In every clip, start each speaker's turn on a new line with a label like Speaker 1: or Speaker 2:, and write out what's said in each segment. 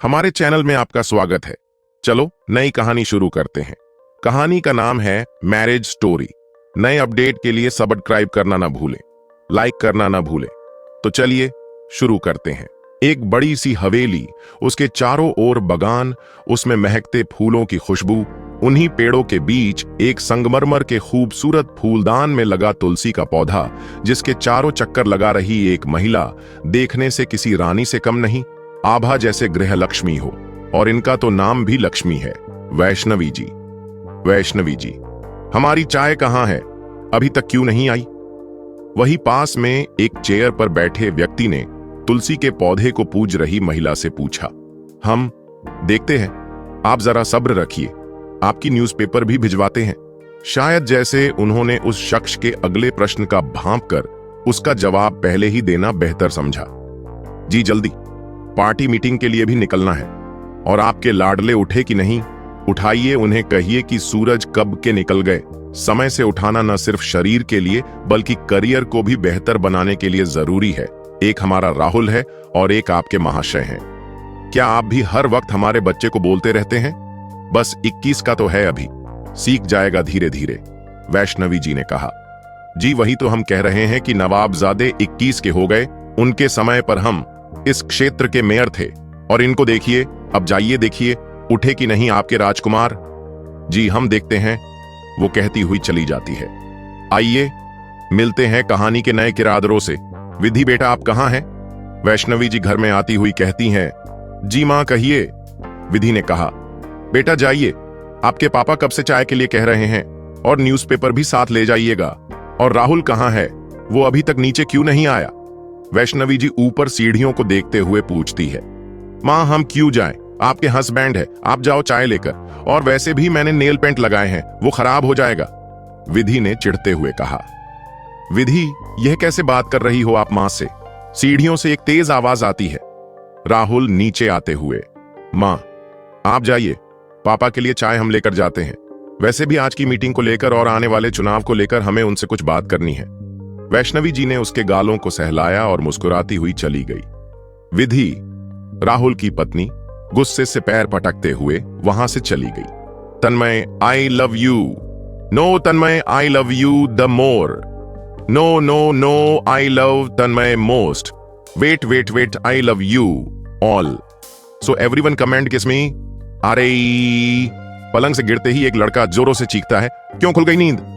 Speaker 1: हमारे चैनल में आपका स्वागत है। चलो नई कहानी शुरू करते हैं। कहानी का नाम है मैरिज स्टोरी। नए अपडेट के लिए सब्सक्राइब करना ना भूलें, लाइक करना ना भूलें। तो चलिए शुरू करते हैं। एक बड़ी सी हवेली, उसके चारों ओर बगान, उसमें महकते फूलों की खुशबू। उन्हीं पेड़ों के बीच एक संगमरमर के खूबसूरत फूलदान में लगा तुलसी का पौधा, जिसके चारों चक्कर लगा रही एक महिला देखने से किसी रानी से कम नहीं, आभा जैसे गृह लक्ष्मी हो। और इनका तो नाम भी लक्ष्मी है, वैष्णवी जी। वैष्णवी जी, हमारी चाय कहाँ है? अभी तक क्यों नहीं आई? वही पास में एक चेयर पर बैठे व्यक्ति ने तुलसी के पौधे को पूज रही महिला से पूछा। हम देखते हैं, आप जरा सब्र रखिए, आपकी न्यूज़पेपर भी भिजवाते हैं। शायद जैसे उन्होंने उस शख्स के अगले प्रश्न का भांप कर उसका जवाब पहले ही देना बेहतर समझा। जी जल्दी, पार्टी मीटिंग के लिए भी निकलना है। और आपके लाडले उठे कि नहीं? उठाइए, उन्हें कहिए कि सूरज कब के निकल गए। समय से उठाना न सिर्फ शरीर के लिए बल्कि करियर को भी बेहतर बनाने के लिए जरूरी है। एक हमारा राहुल है और एक आपके महाशय हैं। क्या आप भी हर वक्त हमारे बच्चे को बोलते रहते हैं? बस 21 का तो है अभी, सीख जाएगा धीरे धीरे, वैष्णवी जी ने कहा। जी वही तो हम कह रहे हैं कि नवाबजादे 21 के हो गए। उनके समय पर हम इस क्षेत्र के मेयर थे। और इनको देखिए, अब जाइए देखिए, उठे कि नहीं आपके राजकुमार? जी हम देखते हैं, वो कहती हुई चली जाती है। आइए मिलते हैं कहानी के नए किरदारों से। विधि बेटा आप कहाँ हैं? वैष्णवी जी घर में आती हुई कहती हैं। जी मां कहिए, विधि ने कहा। बेटा जाइए, आपके पापा कब से चाय के लिए कह रहे हैं, और न्यूज़पेपर भी साथ ले जाइएगा। और राहुल कहाँ है? वो अभी तक नीचे क्यों नहीं आया? वैष्णवी जी ऊपर सीढ़ियों को देखते हुए पूछती है। मां हम क्यों जाएं? आपके हस्बैंड है, आप जाओ चाय लेकर। और वैसे भी मैंने नेल पेंट लगाए हैं, वो खराब हो जाएगा, विधि ने चिढ़ते हुए कहा। विधि, यह कैसे बात कर रही हो आप मां से? सीढ़ियों से एक तेज आवाज आती है। राहुल नीचे आते हुए। मां आप जाइए, पापा के लिए चाय हम लेकर जाते हैं। वैसे भी आज की मीटिंग को लेकर और आने वाले चुनाव को लेकर हमें उनसे कुछ बात करनी है। वैष्णवी जी ने उसके गालों को सहलाया और मुस्कुराती हुई चली गई। विधि, राहुल की पत्नी, गुस्से से पैर पटकते हुए वहां से चली गई। Tanmay, I love you. No Tanmay, I love you the more. No no no, I love Tanmay most. Wait wait wait, I love you all. So everyone comment kiss me. अरे पलंग से गिरते ही एक लड़का जोरों से चीखता है। क्यों खुल गई नींद?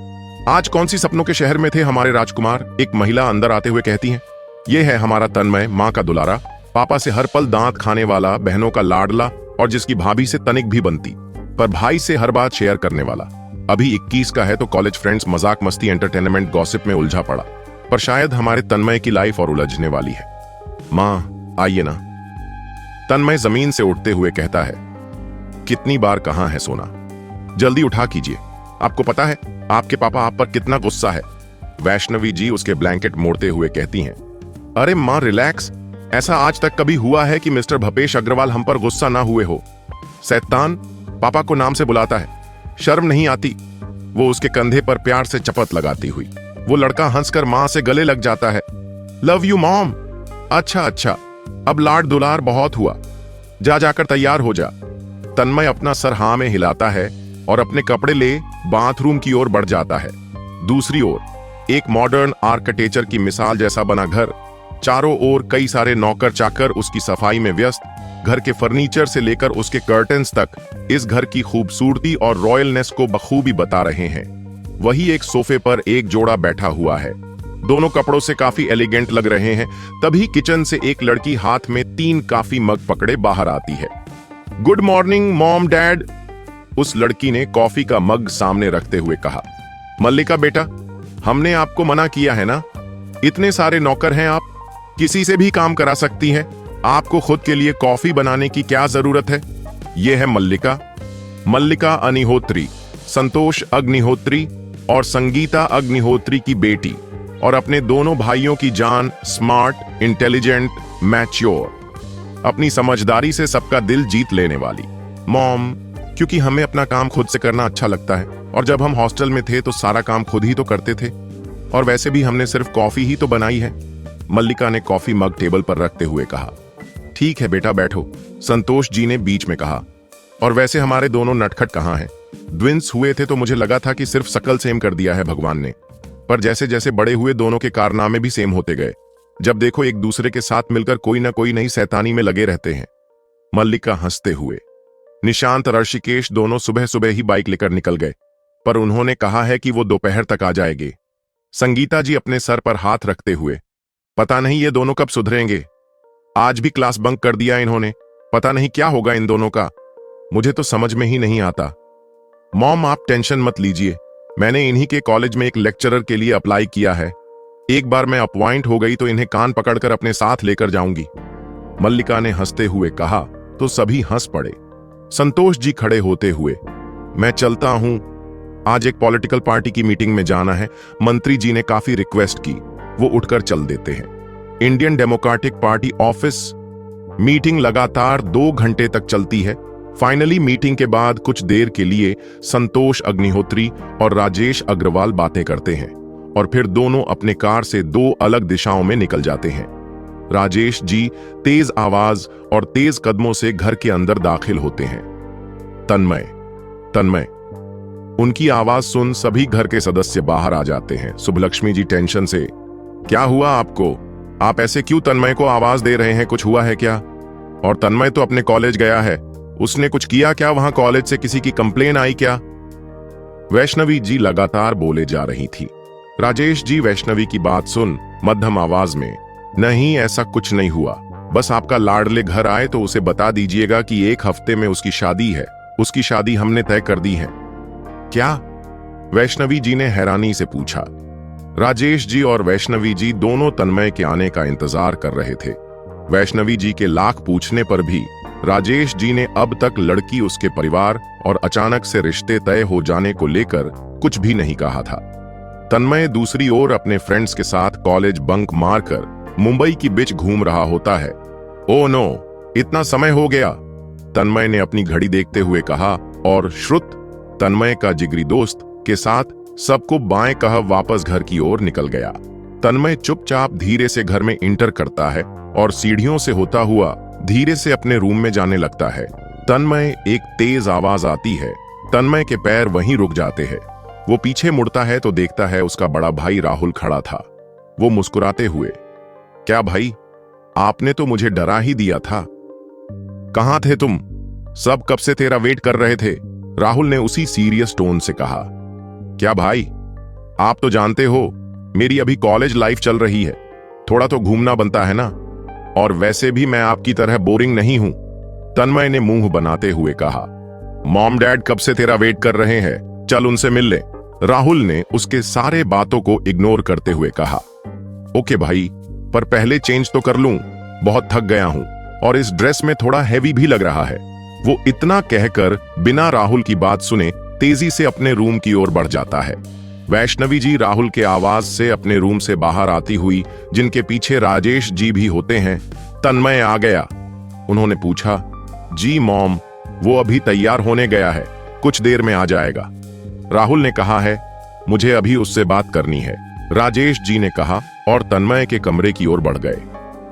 Speaker 1: आज कौन सी सपनों के शहर में थे हमारे राजकुमार? एक महिला अंदर आते हुए कहती है। ये है हमारा तन्मय, माँ का दुलारा, पापा से हर पल दांत खाने वाला, बहनों का लाडला, और जिसकी भाभी से तनिक भी बनती, पर भाई से हर बात शेयर करने वाला। अभी 21 का है तो कॉलेज फ्रेंड्स, मजाक मस्ती, एंटरटेनमेंट, गॉसिप में उलझा पड़ा। पर शायद हमारे तन्मय की लाइफ और उलझने वाली है। माँ आइए ना। तन्मय जमीन से उठते हुए कहता है। कितनी बार कहाँ है सोना, जल्दी उठा कीजिए। आपको पता है आपके पापा आप पर कितना गुस्सा है? वैष्णवी जी उसके ब्लैंकेट मोड़ते हुए कहती हैं। अरे मां रिलैक्स, ऐसा आज तक कभी हुआ है कि मिस्टर भपेश अग्रवाल हम पर गुस्सा ना हुए हो? शैतान, पापा को नाम से बुलाता है, शर्म नहीं आती? वो उसके कंधे पर प्यार से चपत लगाती हुई वो लड़का हंसकर मां से गले लग जाता है। Love you mom. अच्छा अच्छा, अब लाड दुलार बहुत हुआ, जा जाकर तैयार हो जा। तन्मय अपना सर हाँ में हिलाता है और अपने कपड़े ले बाथरूम की ओर बढ़ जाता है। दूसरी ओर एक मॉडर्न आर्किटेक्चर की मिसाल जैसा बना घर, चारों ओर कई सारे नौकर चाकर उसकी सफाई में व्यस्त। घर के फर्नीचर से लेकर उसके कर्टन्स तक इस घर की खूबसूरती और रॉयलनेस को बखूबी बता रहे हैं। वही एक सोफे पर एक जोड़ा बैठा हुआ है, दोनों कपड़ों से काफी एलिगेंट लग रहे हैं। तभी किचन से एक लड़की हाथ में 3 कॉफी मग पकड़े बाहर आती है। गुड मॉर्निंग मॉम डैड, उस लड़की ने कॉफी का मग सामने रखते हुए कहा। मल्लिका बेटा, हमने आपको मना किया है ना? इतने सारे नौकर हैं, आप किसी से भी काम करा सकती हैं। आपको खुद के लिए कॉफी बनाने की क्या जरूरत है? ये है मल्लिका, मल्लिका अग्निहोत्री, संतोष अग्निहोत्री और संगीता अग्निहोत्री की बेटी, और अपने दोनों भाइयों की जान, स्मार्ट, इंटेलिजेंट, मैच्योर, अपनी समझदारी से सबका दिल जीत लेने वाली। मॉम, क्योंकि हमें अपना काम खुद से करना अच्छा लगता है, और जब हम हॉस्टल में थे तो सारा काम खुद ही तो करते थे, और वैसे भी हमने सिर्फ कॉफी ही तो बनाई है। मल्लिका ने कॉफी मग टेबल पर रखते हुए कहा। ठीक है बेटा बैठो, संतोष जी ने बीच में कहा। और वैसे हमारे दोनों नटखट कहाँ हैं? द्विंस हुए थे तो मुझे लगा था कि सिर्फ शकल सेम कर दिया है भगवान ने, पर जैसे जैसे बड़े हुए दोनों के कारनामे भी सेम होते गए। जब देखो एक दूसरे के साथ मिलकर कोई ना कोई नई शैतानी में लगे रहते हैं। मल्लिका हंसते हुए। निशांत और ऋषिकेश दोनों सुबह सुबह ही बाइक लेकर निकल गए, पर उन्होंने कहा है कि वो दोपहर तक आ जाएंगे। संगीता जी अपने सर पर हाथ रखते हुए, पता नहीं ये दोनों कब सुधरेंगे। आज भी क्लास बंक कर दिया इन्होंने, पता नहीं क्या होगा इन दोनों का, मुझे तो समझ में ही नहीं आता। मॉम आप टेंशन मत लीजिए, मैंने इन्हीं के कॉलेज में एक लेक्चरर के लिए अप्लाई किया है। एक बार मैं अपॉइंट हो गई तो इन्हें कान पकड़कर अपने साथ लेकर जाऊंगी। मल्लिका ने हंसते हुए कहा तो सभी हंस पड़े। संतोष जी खड़े होते हुए, मैं चलता हूं, आज एक पॉलिटिकल पार्टी की मीटिंग में जाना है, मंत्री जी ने काफी रिक्वेस्ट की। वो उठकर चल देते हैं। Indian democratic party office. Meeting लगातार 2 घंटे तक चलती है। फाइनली मीटिंग के बाद कुछ देर के लिए संतोष अग्निहोत्री और राजेश अग्रवाल बातें करते हैं और फिर दोनों अपने कार से 2 अलग दिशाओं में निकल जाते हैं। राजेश जी तेज आवाज और तेज कदमों से घर के अंदर दाखिल होते हैं। तन्मय, तन्मय। उनकी आवाज सुन सभी घर के सदस्य बाहर आ जाते हैं। सुभलक्ष्मी जी टेंशन से, क्या हुआ आपको? आप ऐसे क्यों तन्मय को आवाज दे रहे हैं? कुछ हुआ है क्या? और तन्मय तो अपने कॉलेज गया है, उसने कुछ किया क्या? वहां कॉलेज से किसी की कंप्लेन आई क्या? वैष्णवी जी लगातार बोले जा रही थी। राजेश जी वैष्णवी की बात सुन मध्यम आवाज में, नहीं ऐसा कुछ नहीं हुआ, बस आपका लाडले घर आए तो उसे बता दीजिएगा कि 1 हफ्ते में उसकी शादी है। उसकी शादी हमने तय कर दी है। क्या? वैष्णवी जी ने हैरानी से पूछा। राजेश जी और वैष्णवी जी दोनों तन्मय के आने का इंतजार कर रहे थे। वैष्णवी जी के लाख पूछने पर भी राजेश जी ने अब तक लड़की, उसके परिवार और अचानक से रिश्ते तय हो जाने को लेकर कुछ भी नहीं कहा था। तन्मय दूसरी ओर अपने फ्रेंड्स के साथ कॉलेज बंक मारकर मुंबई की बीच घूम रहा होता है। ओ नो, इतना समय हो गया, तन्मय ने अपनी घड़ी देखते हुए कहा और श्रुत, तन्मय का जिगरी दोस्त, के साथ सबको बाएं कह वापस घर की ओर निकल गया। तन्मय चुपचाप धीरे से घर में इंटर करता है और सीढ़ियों से होता हुआ धीरे से अपने रूम में जाने लगता है। तन्मय, एक तेज आवाज आती है। तन्मय के पैर वहीं रुक जाते हैं। वो पीछे मुड़ता है तो देखता है उसका बड़ा भाई राहुल खड़ा था। वो मुस्कुराते हुए, क्या भाई, आपने तो मुझे डरा ही दिया था। कहां थे तुम? सब कब से तेरा वेट कर रहे थे, राहुल ने उसी सीरियस टोन से कहा। क्या भाई, आप तो जानते हो मेरी अभी कॉलेज लाइफ चल रही है, थोड़ा तो घूमना बनता है ना, और वैसे भी मैं आपकी तरह बोरिंग नहीं हूं, तन्मय ने मुंह बनाते हुए कहा। मॉम डैड कब से तेरा वेट कर रहे हैं, चल उनसे मिल ले, राहुल ने उसके सारे बातों को इग्नोर करते हुए कहा। ओके भाई, पर पहले चेंज तो कर लूं, बहुत थक गया हूं और इस ड्रेस में थोड़ा हैवी भी लग रहा है। वो इतना कहकर बिना राहुल की बात सुने तेजी से अपने रूम की ओर बढ़ जाता है। वैष्णवी जी राहुल के आवाज से अपने रूम से बाहर आती हुई, जिनके पीछे राजेश जी भी होते हैं, तन्मय आ गया। उन्होंने पूछा, जी मॉम, वो अभी तैयार होने गया है, कुछ देर में आ जाएगा। राहुल ने कहा है, मुझे अभी उससे बात करनी है, राजेश जी ने कहा और तन्मय के कमरे की ओर बढ़ गए।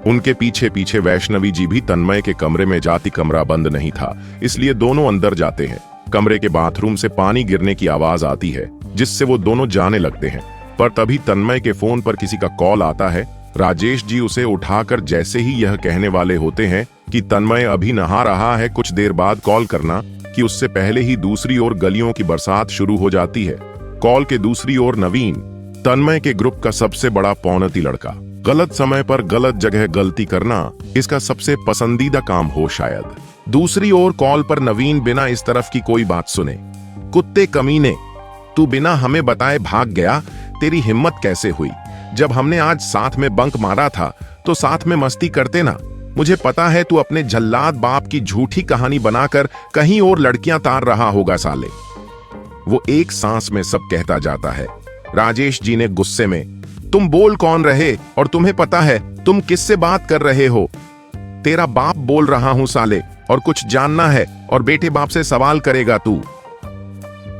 Speaker 1: उनके पीछे पीछे वैष्णवी जी भी तन्मय के कमरे में जाती। कमरा बंद नहीं था, इसलिए दोनों अंदर जाते हैं। कमरे के बाथरूम से पानी गिरने की आवाज आती है, जिससे वो दोनों जाने लगते हैं, पर तभी तन्मय के फोन पर किसी का कॉल आता है। राजेश जी उसे उठाकर जैसे ही यह कहने वाले होते हैं कि तन्मय अभी नहा रहा है, कुछ देर बाद कॉल करना, कि उससे पहले ही दूसरी ओर गलियों की बरसात शुरू हो जाती है। कॉल के दूसरी ओर नवीन, तन्मय के ग्रुप का सबसे बड़ा पौनती लड़का। गलत समय पर गलत जगह गलती करना इसका सबसे पसंदीदा काम हो शायद। दूसरी ओर कॉल पर नवीन बिना इस तरफ की कोई बात सुने, कुत्ते कमीने, तू बिना हमें बताए भाग गया, तेरी हिम्मत कैसे हुई? जब हमने आज साथ में बंक मारा था तो साथ में मस्ती करते ना। मुझे पता है तू अपने जल्लाद बाप की झूठी कहानी बनाकर कहीं और लड़कियां तार रहा होगा साले। वो एक सांस में सब कहता जाता है। राजेश जी ने गुस्से में, तुम बोल कौन रहे और तुम्हें पता है तुम किससे बात कर रहे हो? तेरा बाप बोल रहा हूं साले, और कुछ जानना है और बेटे बाप से सवाल करेगा तू।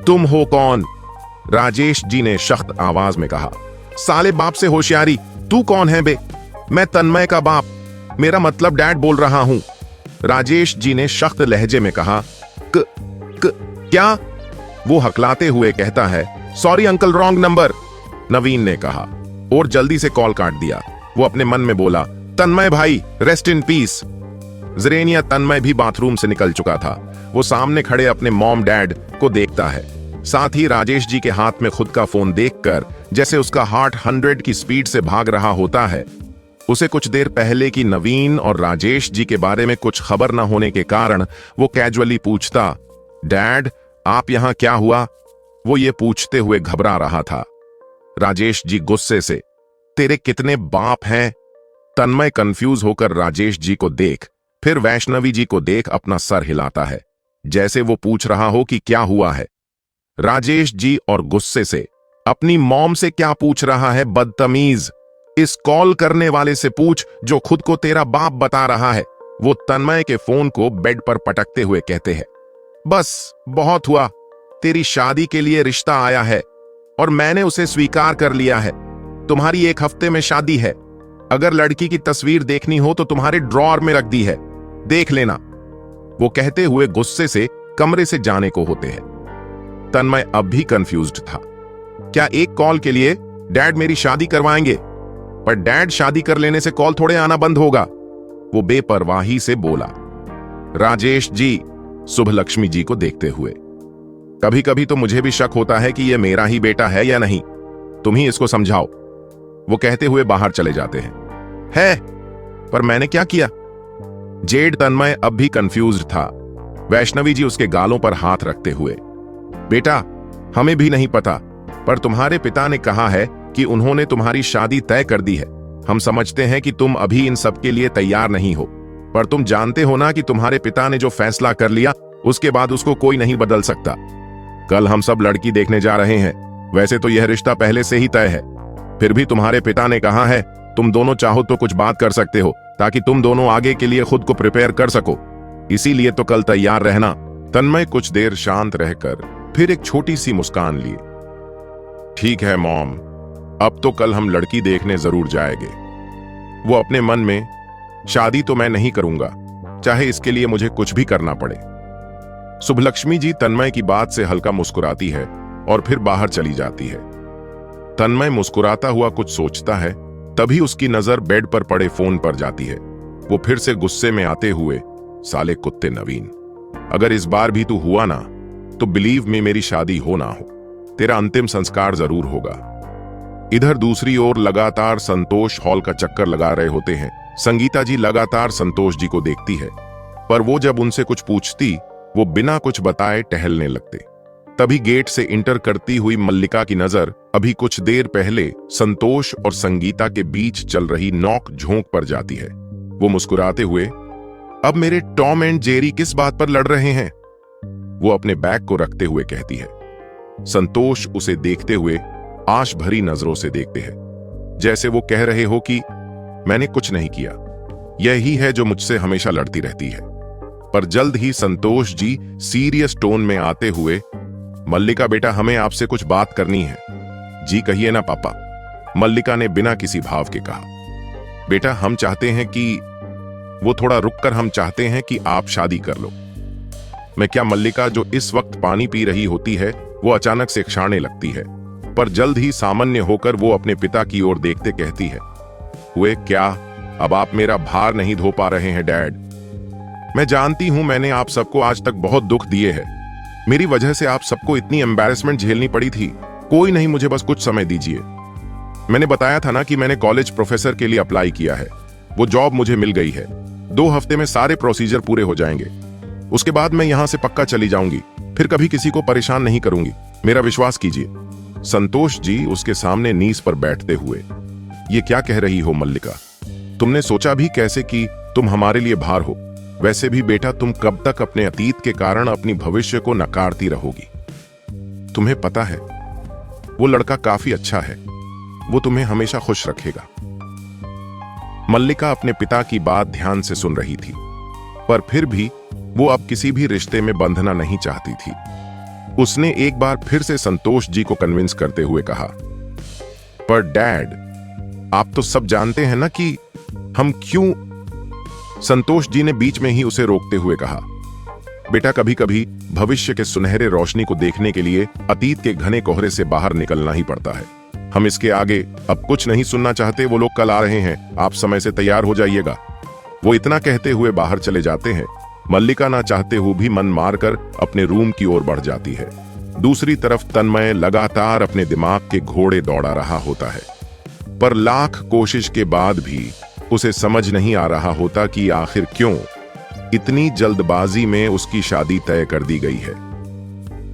Speaker 1: तुम हो कौन? राजेश जी ने सख्त आवाज में कहा। साले बाप से होशियारी, तू कौन है बे? मैं तन्मय का बाप। मेरा मतलब डैड बोल रहा हूं। राजेश जी ने सख्त लहजे में कहा। क, क्या? वो हकलाते हुए कहता है, सॉरी अंकल, रॉन्ग नंबर। नवीन ने कहा और जल्दी से कॉल काट दिया। वो अपने मन में बोला, तन्मय भाई, रेस्ट इन पीस। जरेनिया तन्मय भी बाथरूम से निकल चुका था। वो सामने खड़े अपने मॉम डैड को देखता है, साथ ही राजेश जी के हाथ में खुद का फोन देखकर जैसे उसका हार्ट 100 की स्पीड से भाग रहा होता है। उसे कुछ देर पहले की नवीन और राजेश जी के बारे में कुछ खबर न होने के कारण वो कैजुअली पूछता, डैड आप यहां क्या हुआ? वो ये पूछते हुए घबरा रहा था। राजेश जी गुस्से से, तेरे कितने बाप हैं? तन्मय कंफ्यूज होकर राजेश जी को देख फिर वैष्णवी जी को देख अपना सर हिलाता है, जैसे वो पूछ रहा हो कि क्या हुआ है। राजेश जी और गुस्से से, अपनी मॉम से क्या पूछ रहा है बदतमीज? इस कॉल करने वाले से पूछ जो खुद को तेरा बाप बता रहा है। वो तन्मय के फोन को बेड पर पटकते हुए कहते हैं, बस बहुत हुआ, तेरी शादी के लिए रिश्ता आया है और मैंने उसे स्वीकार कर लिया है। तुम्हारी 1 हफ्ते में शादी है। अगर लड़की की तस्वीर देखनी हो तो तुम्हारे ड्रॉअर में रख दी है, देख लेना। वो कहते हुए गुस्से से कमरे से जाने को होते हैं। तन्मय अब भी कंफ्यूज्ड था। क्या एक कॉल के लिए डैड मेरी शादी करवाएंगे? पर डैड शादी कर लेने से कॉल थोड़े आना बंद होगा। वो बेपरवाही से बोला। राजेश जी शुभलक्ष्मी जी को देखते हुए, कभी कभी तो मुझे भी शक होता है कि यह मेरा ही बेटा है या नहीं, तुम ही इसको समझाओ। वो कहते हुए बाहर चले जाते हैं। है, पर मैंने क्या किया? जेड तन्मय अब भी कंफ्यूज्ड था। वैष्णवी जी उसके गालों पर हाथ रखते हुए, बेटा हमें भी नहीं पता, पर तुम्हारे पिता ने कहा है कि उन्होंने तुम्हारी शादी तय कर दी है। हम समझते हैं कि तुम अभी इन सब के लिए तैयार नहीं हो, पर तुम जानते हो ना कि तुम्हारे पिता ने जो फैसला कर लिया उसके बाद उसको कोई नहीं बदल सकता। कल हम सब लड़की देखने जा रहे हैं। वैसे तो यह रिश्ता पहले से ही तय है, फिर भी तुम्हारे पिता ने कहा है तुम दोनों चाहो तो कुछ बात कर सकते हो, ताकि तुम दोनों आगे के लिए खुद को प्रिपेयर कर सको। इसीलिए तो कल तैयार रहना। तन्मय कुछ देर शांत रहकर फिर एक छोटी सी मुस्कान लिए। ठीक है मॉम, अब तो कल हम लड़की देखने जरूर जाएंगे। वो अपने मन में, शादी तो मैं नहीं करूंगा, चाहे इसके लिए मुझे कुछ भी करना पड़े। शुभलक्ष्मी जी तन्मय की बात से हल्का मुस्कुराती है और फिर बाहर चली जाती है। तन्मय मुस्कुराता हुआ कुछ सोचता है, तभी उसकी नजर बेड पर पड़े फोन पर जाती है। वो फिर से गुस्से में आते हुए, साले कुत्ते नवीन, अगर इस बार भी तू हुआ ना तो बिलीव में मेरी शादी हो ना हो, तेरा अंतिम संस्कार जरूर होगा। इधर दूसरी ओर लगातार संतोष हॉल का चक्कर लगा रहे होते हैं। संगीता जी लगातार संतोष जी को देखती है, पर वो जब उनसे कुछ पूछती वो बिना कुछ बताए टहलने लगते। तभी गेट से इंटर करती हुई मल्लिका की नजर अभी कुछ देर पहले संतोष और संगीता के बीच चल रही नोक झोंक पर जाती है। वो मुस्कुराते हुए, अब मेरे टॉम एंड जेरी किस बात पर लड़ रहे हैं? वो अपने बैग को रखते हुए कहती है। संतोष उसे देखते हुए आश भरी नजरों से देखते हैं, जैसे वो कह रहे हो कि मैंने कुछ नहीं किया, यही है जो मुझसे हमेशा लड़ती रहती है। पर जल्द ही संतोष जी सीरियस टोन में आते हुए, मल्लिका बेटा हमें आपसे कुछ बात करनी है। जी कहिए ना पापा, मल्लिका ने बिना किसी भाव के कहा। बेटा हम चाहते हैं कि, वो थोड़ा रुककर, हम चाहते हैं कि आप शादी कर लो। मैं क्या? मल्लिका जो इस वक्त पानी पी रही होती है वो अचानक से क्षाने लगती है, पर जल्द ही सामान्य होकर वो अपने पिता की ओर देखते कहती है, हुए क्या? अब आप मेरा भार नहीं धो पा रहे हैं डैड। मैं जानती हूं मैंने आप सबको आज तक बहुत दुख दिए हैं, मेरी वजह से आप सबको इतनी एम्बैरेसमेंट झेलनी पड़ी थी। कोई नहीं, मुझे बस कुछ समय दीजिए। मैंने बताया था ना कि मैंने कॉलेज प्रोफेसर के लिए अप्लाई किया है, वो जॉब मुझे मिल गई है। 2 हफ्ते में सारे प्रोसीजर पूरे हो जाएंगे, उसके बाद मैं यहां से पक्का चली जाऊंगी, फिर कभी किसी को परेशान नहीं करूंगी, मेरा विश्वास कीजिए। संतोष जी उसके सामने नीस पर बैठते हुए, ये क्या कह रही हो मल्लिका? तुमने सोचा भी कैसे कि तुम हमारे लिए भार हो? वैसे भी बेटा तुम कब तक अपने अतीत के कारण अपनी भविष्य को नकारती रहोगी? तुम्हें पता है वो लड़का काफी अच्छा है, वो तुम्हें हमेशा खुश रखेगा। मल्लिका अपने पिता की बात ध्यान से सुन रही थी, पर फिर भी वो अब किसी भी रिश्ते में बंधना नहीं चाहती थी। उसने एक बार फिर से संतोष जी को कन्विंस करते हुए कहा, पर डैड आप तो सब जानते हैं ना कि हम क्यों। संतोष जी ने बीच में ही उसे रोकते हुए कहा, बेटा कभी कभी भविष्य के सुनहरे रोशनी को देखने के लिए अतीत के घने कोहरे से बाहर निकलना ही पड़ता है। हम इसके आगे अब कुछ नहीं सुनना चाहते, वो लोग कल आ रहे हैं, आप समय से तैयार हो जाइएगा। वो इतना कहते हुए बाहर चले जाते हैं। मल्लिका ना चाहते हुए भी मन मारकर अपने रूम की ओर बढ़ जाती है। दूसरी तरफ तन्मय लगातार अपने दिमाग के घोड़े दौड़ा रहा होता है, पर लाख कोशिश के बाद भी उसे समझ नहीं आ रहा होता कि आखिर क्यों इतनी जल्दबाजी में उसकी शादी तय कर दी गई है।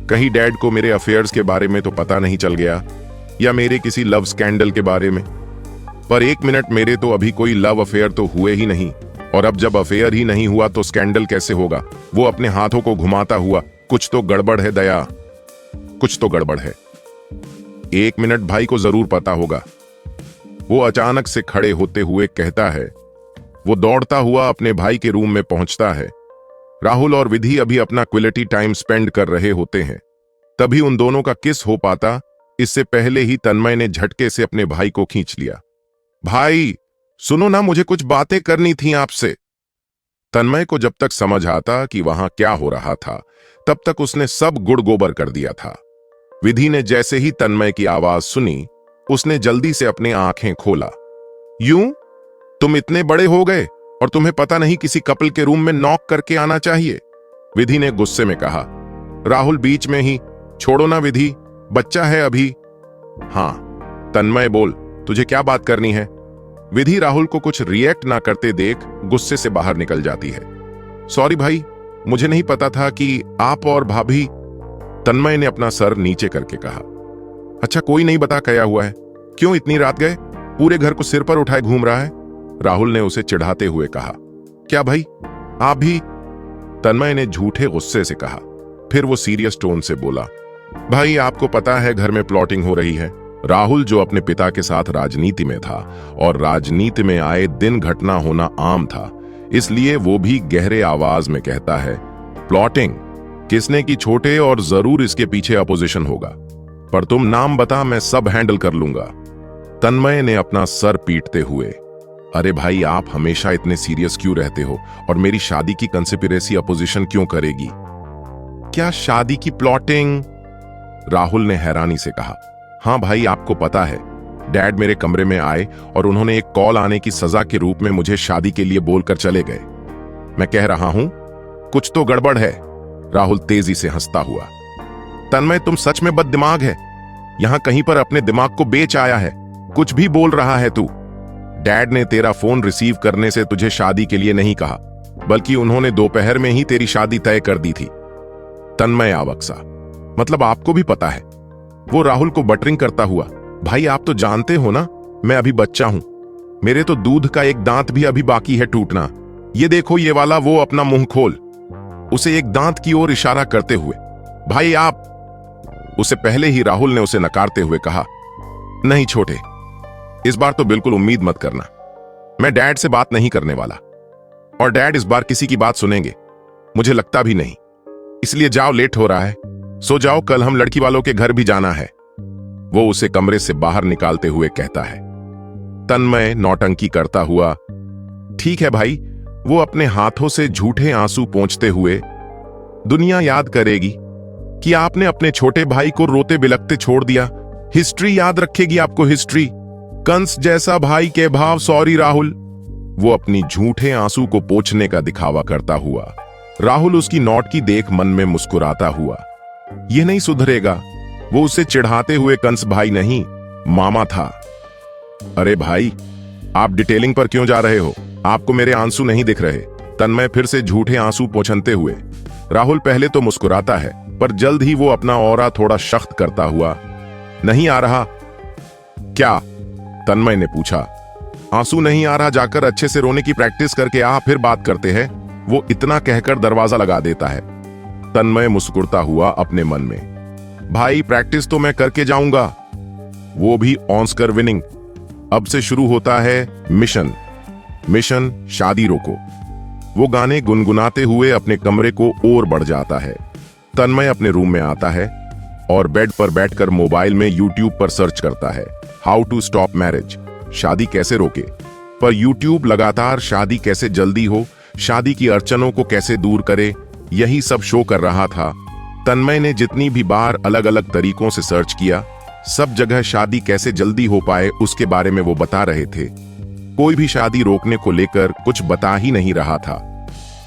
Speaker 1: कहीं डैड को मेरे अफेयर्स के बारे में तो पता नहीं चल गया, या मेरे किसी लव स्कैंडल के बारे में। पर एक मिनट, मेरे तो अभी कोई लव अफेयर तो हुए ही नहीं, और अब जब अफेयर ही नहीं हुआ तो स्कैंडल कैसे होगा? वो अपने हाथों को घुमाता हुआ, कुछ तो गड़बड़ है दया, कुछ तो गड़बड़ है। एक मिनट, भाई को जरूर पता होगा। वो अचानक से खड़े होते हुए कहता है। वो दौड़ता हुआ अपने भाई के रूम में पहुंचता है। राहुल और विधि अभी अपना क्वालिटी टाइम स्पेंड कर रहे होते हैं। तभी उन दोनों का किस हो पाता, इससे पहले ही तन्मय ने झटके से अपने भाई को खींच लिया। भाई सुनो ना, मुझे कुछ बातें करनी थी आपसे। तन्मय को जब तक समझ आता कि वहां क्या हो रहा था, तब तक उसने सब गुड़ गोबर कर दिया था। विधि ने जैसे ही तन्मय की आवाज सुनी, उसने जल्दी से अपनी आंखें खोला। यूं? तुम इतने बड़े हो गए और तुम्हें पता नहीं किसी कपल के रूम में नॉक करके आना चाहिए? विधि ने गुस्से में कहा। राहुल बीच में ही, छोड़ो ना विधि, बच्चा है अभी। हाँ तन्मय बोल, तुझे क्या बात करनी है? विधि राहुल को कुछ रिएक्ट ना करते देख गुस्से से बाहर निकल जाती है। सॉरी भाई, मुझे नहीं पता था कि आप और भाभी। तन्मय ने अपना सर नीचे करके कहा। अच्छा कोई नहीं, बता क्या हुआ है? क्यों इतनी रात गए? पूरे घर को सिर पर उठाए घूम रहा है? राहुल ने उसे चिढ़ाते हुए कहा। क्या भाई आप भी? तन्मय ने झूठे गुस्से से कहा। फिर वो सीरियस टोन से बोला, भाई आपको पता है घर में प्लॉटिंग हो रही है। राहुल जो अपने पिता के साथ राजनीति में था और राजनीति में आए दिन घटना होना आम था, इसलिए वो भी गहरे आवाज में कहता है, प्लॉटिंग किसने की छोटे, और जरूर इसके पीछे अपोजिशन होगा, पर तुम नाम बता, मैं सब हैंडल कर लूंगा। तन्मय ने अपना सर पीटते हुए, अरे भाई आप हमेशा इतने सीरियस क्यों रहते हो, और मेरी शादी की कंस्पिरेसी अपोजिशन क्यों करेगी? क्या शादी की प्लॉटिंग? राहुल ने हैरानी से कहा। हाँ भाई आपको पता है, डैड मेरे कमरे में आए और उन्होंने एक कॉल आने की सजा के रूप में मुझे शादी के लिए बोलकर चले गए। मैं कह रहा हूं कुछ तो गड़बड़ है। राहुल तेजी से हंसता हुआ। तन्मय तुम सच में बददिमाग है, यहां कहीं पर अपने दिमाग को बेच आया है। कुछ भी बोल रहा है तू। डैड ने तेरा फोन रिसीव करने से तुझे शादी के लिए नहीं कहा, बल्कि उन्होंने दोपहर में ही तेरी शादी तय कर दी थी। तन्मय आवक्सा, मतलब आपको भी पता है? वो राहुल को बटरिंग करता हुआ, भाई आप तो जानते हो ना मैं अभी बच्चा हूं, मेरे तो दूध का एक दांत भी अभी बाकी है टूटना। ये देखो ये वाला। वो अपना मुंह खोल, उसे एक दांत की ओर इशारा करते हुए। भाई आप। उसे पहले ही राहुल ने उसे नकारते हुए कहा, नहीं छोटे, इस बार तो बिल्कुल उम्मीद मत करना, मैं डैड से बात नहीं करने वाला, और डैड इस बार किसी की बात सुनेंगे मुझे लगता भी नहीं। इसलिए जाओ, लेट हो रहा है, सो जाओ, कल हम लड़की वालों के घर भी जाना है। वो उसे कमरे से बाहर निकालते हुए कहता है। तन्मय नौटंकी करता हुआ, ठीक है भाई। वो अपने हाथों से झूठे आंसू पोंछते हुए, दुनिया याद करेगी कि आपने अपने छोटे भाई को रोते बिलखते छोड़ दिया। हिस्ट्री याद रखेगी आपको, हिस्ट्री। कंस जैसा भाई के भाव। सॉरी राहुल। वो अपनी झूठे आंसू को पोंछने का दिखावा करता हुआ। राहुल उसकी नोट की देख मन में मुस्कुराता हुआ। यह नहीं सुधरेगा। वो उसे चिढ़ाते हुए, कंस भाई नहीं मामा था। अरे भाई आप डिटेलिंग पर क्यों जा रहे हो? आपको मेरे आंसू नहीं दिख रहे? तन्मय फिर से झूठे आंसू पोंछते हुए। राहुल पहले तो मुस्कुराता है, पर जल्द ही वो अपना ऑरा थोड़ा सख्त करता हुआ, नहीं आ रहा क्या? तन्मय ने पूछा। आंसू नहीं आ रहा? जाकर अच्छे से रोने की प्रैक्टिस करके आ, फिर बात करते हैं। वो इतना कहकर दरवाजा लगा देता है। तन्मय मुस्कुराता हुआ अपने मन में, भाई प्रैक्टिस तो मैं करके जाऊंगा, वो भी ऑस्कर विनिंग। अब से शुरू होता है मिशन। मिशन शादी रोको। वो गाने गुनगुनाते हुए अपने कमरे को और बढ़ जाता है। तन्मय अपने रूम में आता है और बेड पर बैठकर मोबाइल में यूट्यूब पर सर्च करता है, हाउ टू स्टॉप मैरिज, शादी कैसे रोके। पर यूट्यूब लगातार शादी कैसे जल्दी हो, शादी की अड़चनों को कैसे दूर करे, यही सब शो कर रहा था। तन्मय ने जितनी भी बार अलग अलग तरीकों से सर्च किया, सब जगह शादी कैसे जल्दी हो पाए उसके बारे में वो बता रहे थे। कोई भी शादी रोकने को लेकर कुछ बता ही नहीं रहा था।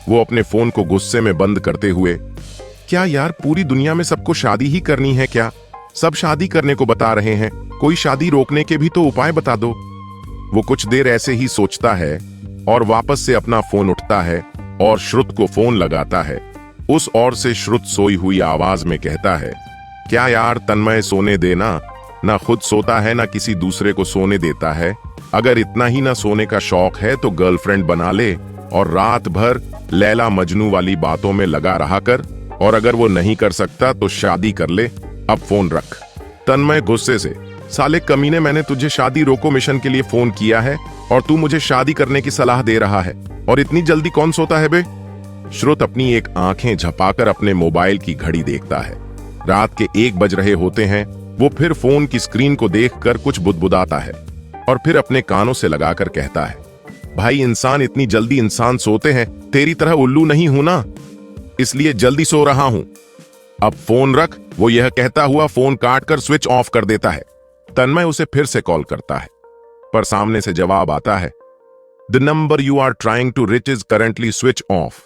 Speaker 1: वो अपने फोन को गुस्से में बंद करते हुए, क्या यार, पूरी दुनिया में सबको शादी ही करनी है क्या? सब शादी करने को बता रहे हैं, कोई शादी रोकने के भी तो उपाय बता दो। वो कुछ देर ऐसे ही सोचता है और वापस से अपना फोन उठता है और श्रुत को फोन लगाता है। उस ओर से श्रुत सोई हुई आवाज में कहता है, क्या यार तन्मय, सोने देना, ना खुद सोता है ना किसी दूसरे को सोने देता है। अगर इतना ही ना सोने का शौक है तो गर्लफ्रेंड बना ले और रात भर लैला मजनू वाली बातों में लगा रहा कर, और अगर वो नहीं कर सकता तो शादी कर ले। अब फोन रख। तन्मय गुस्से से, साले कमीने, मैंने तुझे शादी रोको मिशन के लिए फोन किया है और तू मुझे शादी करने की सलाह दे रहा है, और इतनी जल्दी कौन सोता है बे? श्रुत अपनी एक आंखें झपाकर अपने मोबाइल की घड़ी देखता है। रात के 1 बज रहे होते हैं। वो फिर फोन की स्क्रीन को देखकर कुछ बुदबुदाता है और फिर अपने कानों से लगाकर कहता है, भाई इंसान इतनी जल्दी इंसान सोते हैं, तेरी तरह उल्लू नहीं हूं ना, इसलिए जल्दी सो रहा हूं। अब फोन रख। वो यह कहता हुआ फोन काटकर स्विच ऑफ कर देता है। तन्मय उसे फिर से कॉल करता है, पर सामने से जवाब आता है, the number you are trying to reach is currently switch off.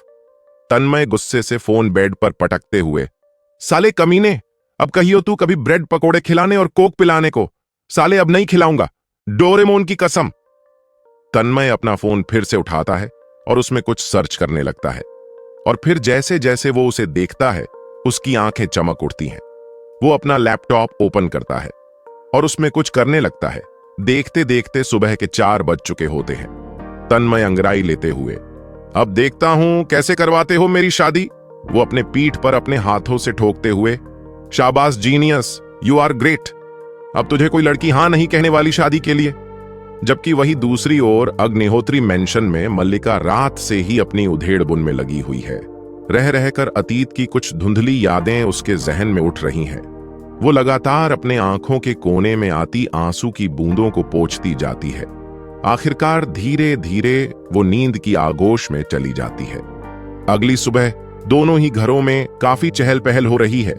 Speaker 1: Tanmay गुस्से से फोन बेड पर पटकते हुए, साले कमीने, अब कहियो तू कभी ब्रेड पकोड़े खिलाने और कोक पिलाने को, साले अब नहीं खिलाऊंगा, डोरेमोन की कसम। तन्मय अपना फोन फिर से उठाता है और उसमें कुछ सर्च करने लगता है, और फिर जैसे जैसे वो उसे देखता है उसकी आंखें चमक उठती हैं। वो अपना लैपटॉप ओपन करता है और उसमें कुछ करने लगता है। देखते देखते सुबह के 4 बज चुके होते हैं। तन्मय अंगड़ाई लेते हुए, अब देखता हूं कैसे करवाते हो मेरी शादी। वो अपने पीठ पर अपने हाथों से ठोकते हुए, शाबाश जीनियस, यू आर ग्रेट। अब तुझे कोई लड़की हां नहीं कहने वाली शादी के लिए। जबकि वही दूसरी ओर अग्निहोत्री मेंशन में मल्लिका रात से ही अपनी उधेड़ बुन में लगी हुई है। रह रहकर अतीत की कुछ धुंधली यादें उसके जहन में उठ रही हैं। वो लगातार अपने आंखों के कोने में आती आंसू की बूंदों को पोंछती जाती है। आखिरकार धीरे धीरे वो नींद की आगोश में चली जाती है। अगली सुबह दोनों ही घरों में काफी चहल पहल हो रही है।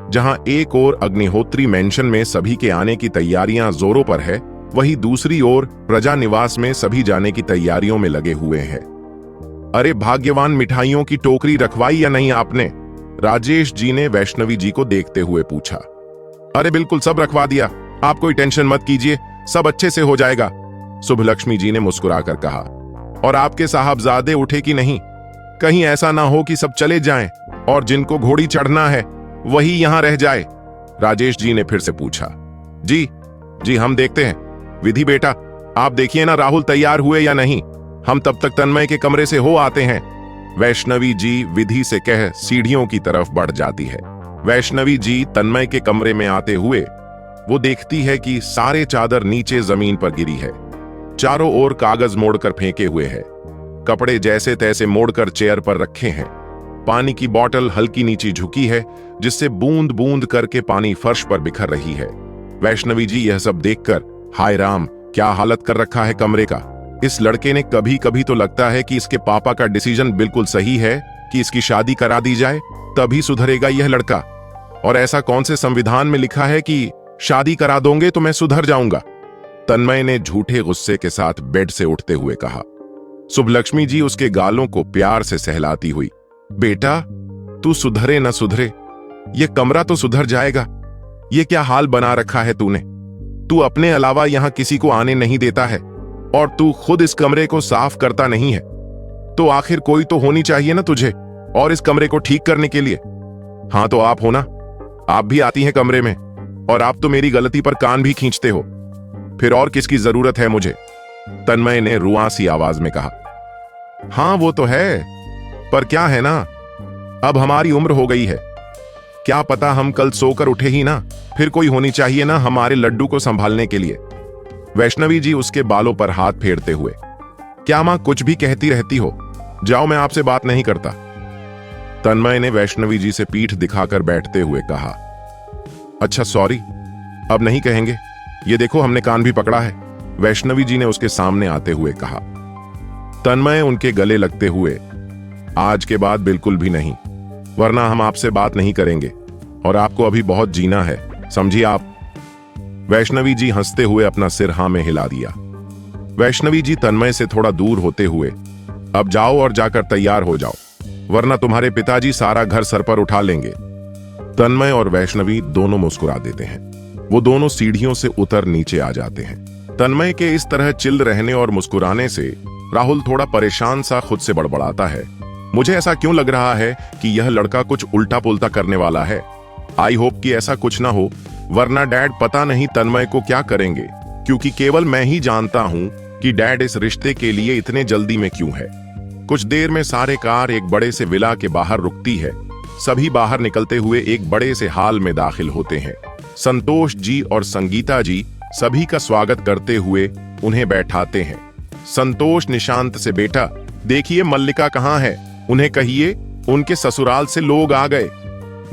Speaker 1: जहां एक ओर अग्निहोत्री मेंशन में सभी के आने की तैयारियां जोरों पर है, वहीं दूसरी ओर प्रजा निवास में सभी जाने की तैयारियों में लगे हुए हैं। अरे भाग्यवान, मिठाइयों की टोकरी रखवाई या नहीं आपने? राजेश जी ने वैष्णवी जी को देखते हुए पूछा। अरे बिल्कुल सब रखवा दिया, आप कोई टेंशन मत कीजिए, सब अच्छे से हो जाएगा, शुभलक्ष्मी जी ने मुस्कुराकर कहा। और आपके साहबजादे उठे कि नहीं? कहीं ऐसा ना हो कि सब चले जाएं और जिनको घोड़ी चढ़ना है वही यहां रह जाए, राजेश जी ने फिर से पूछा। जी जी, हम देखते हैं। विधि बेटा, आप देखिए ना राहुल तैयार हुए या नहीं, हम तब तक तन्मय के कमरे से हो आते हैं। वैष्णवी जी विधि से कह सीढ़ियों की तरफ बढ़ जाती है। वैष्णवी जी तन्मय के कमरे में आते हुए वो देखती है कि सारे चादर नीचे जमीन पर गिरी है। चारों ओर कागज मोड़कर फेंके हुए हैं। कपड़े जैसे तैसे मोड़कर चेयर पर रखे हैं। पानी की बोतल हल्की नीचे झुकी है, जिससे बूंद बूंद करके पानी फर्श पर बिखर रही है। वैष्णवी जी यह सब देखकर, हाय राम, क्या हालत कर रखा है कमरे का। इस लड़के ने कभी कभी तो लगता है कि इसके पापा का डिसीजन बिल्कुल सही है कि इसकी शादी करा दी जाए, तभी सुधरेगा यह लड़का। और ऐसा कौन से संविधान में लिखा है कि शादी करा दोगे तो मैं सुधर जाऊंगा? तन्मय ने झूठे गुस्से के साथ बेड से उठते हुए कहा। शुभलक्ष्मी जी उसके गालों को प्यार से सहलाती हुई, बेटा तू सुधरे न सुधरे, ये कमरा तो सुधर जाएगा। ये क्या हाल बना रखा है तूने? तू अपने अलावा यहां किसी को आने नहीं देता है और तू खुद इस कमरे को साफ करता नहीं है, तो आखिर कोई तो होनी चाहिए ना तुझे और इस कमरे को ठीक करने के लिए। हाँ तो आप हो ना, आप भी आती हैं कमरे में और आप तो मेरी गलती पर कान भी खींचते हो, फिर और किसकी जरूरत है मुझे? तन्मय ने रुआसी आवाज में कहा। हाँ वो तो है, पर क्या है ना, अब हमारी उम्र हो गई है, क्या पता हम कल सोकर उठे ही ना, फिर कोई होनी चाहिए ना हमारे लड्डू को संभालने के लिए। वैष्णवी जी उसके बालों पर हाथ फेरते हुए, क्या मां कुछ भी कहती रहती हो, जाओ मैं आपसे बात नहीं करता। तन्मय ने वैष्णवी जी से पीठ दिखाकर बैठते हुए कहा, अच्छा सॉरी, अब नहीं कहेंगे, ये देखो हमने कान भी पकड़ा है, वैष्णवी जी ने उसके सामने आते हुए कहा। तन्मय उनके गले लगते हुए आज के बाद बिल्कुल भी नहीं, वरना हम आपसे बात नहीं करेंगे और आपको अभी बहुत जीना है, समझिए आप। वैष्णवी जी हंसते हुए अपना सिर हाँ में हिला दिया। वैष्णवी जी तन्मय से थोड़ा दूर होते हुए, अब जाओ और जाकर तैयार हो जाओ, वरना तुम्हारे पिताजी सारा घर सर पर उठा लेंगे। तन्मय और वैष्णवी दोनों मुस्कुरा देते हैं। वो दोनों सीढ़ियों से उतर नीचे आ जाते हैं। तन्मय के इस तरह चिल रहने और मुस्कुराने से राहुल थोड़ा परेशान सा खुद से बड़बड़ाता है। मुझे ऐसा क्यों लग रहा है कि यह लड़का कुछ उल्टा पुल्टा करने वाला है। आई होप कि ऐसा कुछ ना हो, वरना डैड पता नहीं तन्मय को क्या करेंगे, क्योंकि केवल मैं ही जानता हूं कि डैड इस रिश्ते के लिए इतने जल्दी में क्यों है। कुछ देर में सारे कार एक बड़े से विला के बाहर रुकती है। सभी बाहर निकलते हुए एक बड़े से हाल में दाखिल होते हैं। संतोष जी और संगीता जी सभी का स्वागत करते हुए उन्हें बैठाते हैं। संतोष निशांत से, बेटा देखिए मल्लिका कहाँ है, उन्हें कहिए उनके ससुराल से लोग आ गए।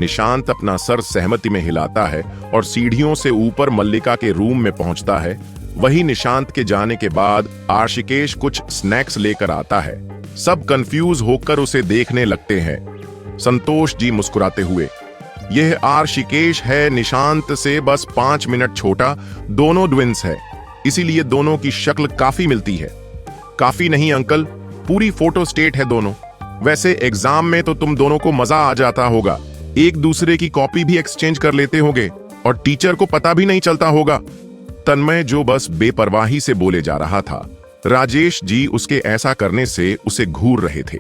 Speaker 1: निशांत अपना सर सहमति में हिलाता है और सीढ़ियों से ऊपर मल्लिका के रूम में पहुंचता है। वही निशांत के जाने के बाद आशिकेश कुछ स्नैक्स लेकर आता है। सब कंफ्यूज होकर उसे देखने लगते हैं। संतोष जी मुस्कुराते हुए, यह आशिकेश है, निशांत से बस 5 मिनट छोटा, दोनों ट्विंस है, इसीलिए दोनों की शक्ल काफी मिलती है। काफी नहीं अंकल, पूरी फोटो स्टेट है दोनों। वैसे एग्जाम में तो तुम दोनों को मजा आ जाता होगा, एक दूसरे की कॉपी भी एक्सचेंज कर लेते होंगे और टीचर को पता भी नहीं चलता होगा। तन्मय जो बस बेपरवाही से बोले जा रहा था, राजेश जी उसके ऐसा करने से उसे घूर रहे थे,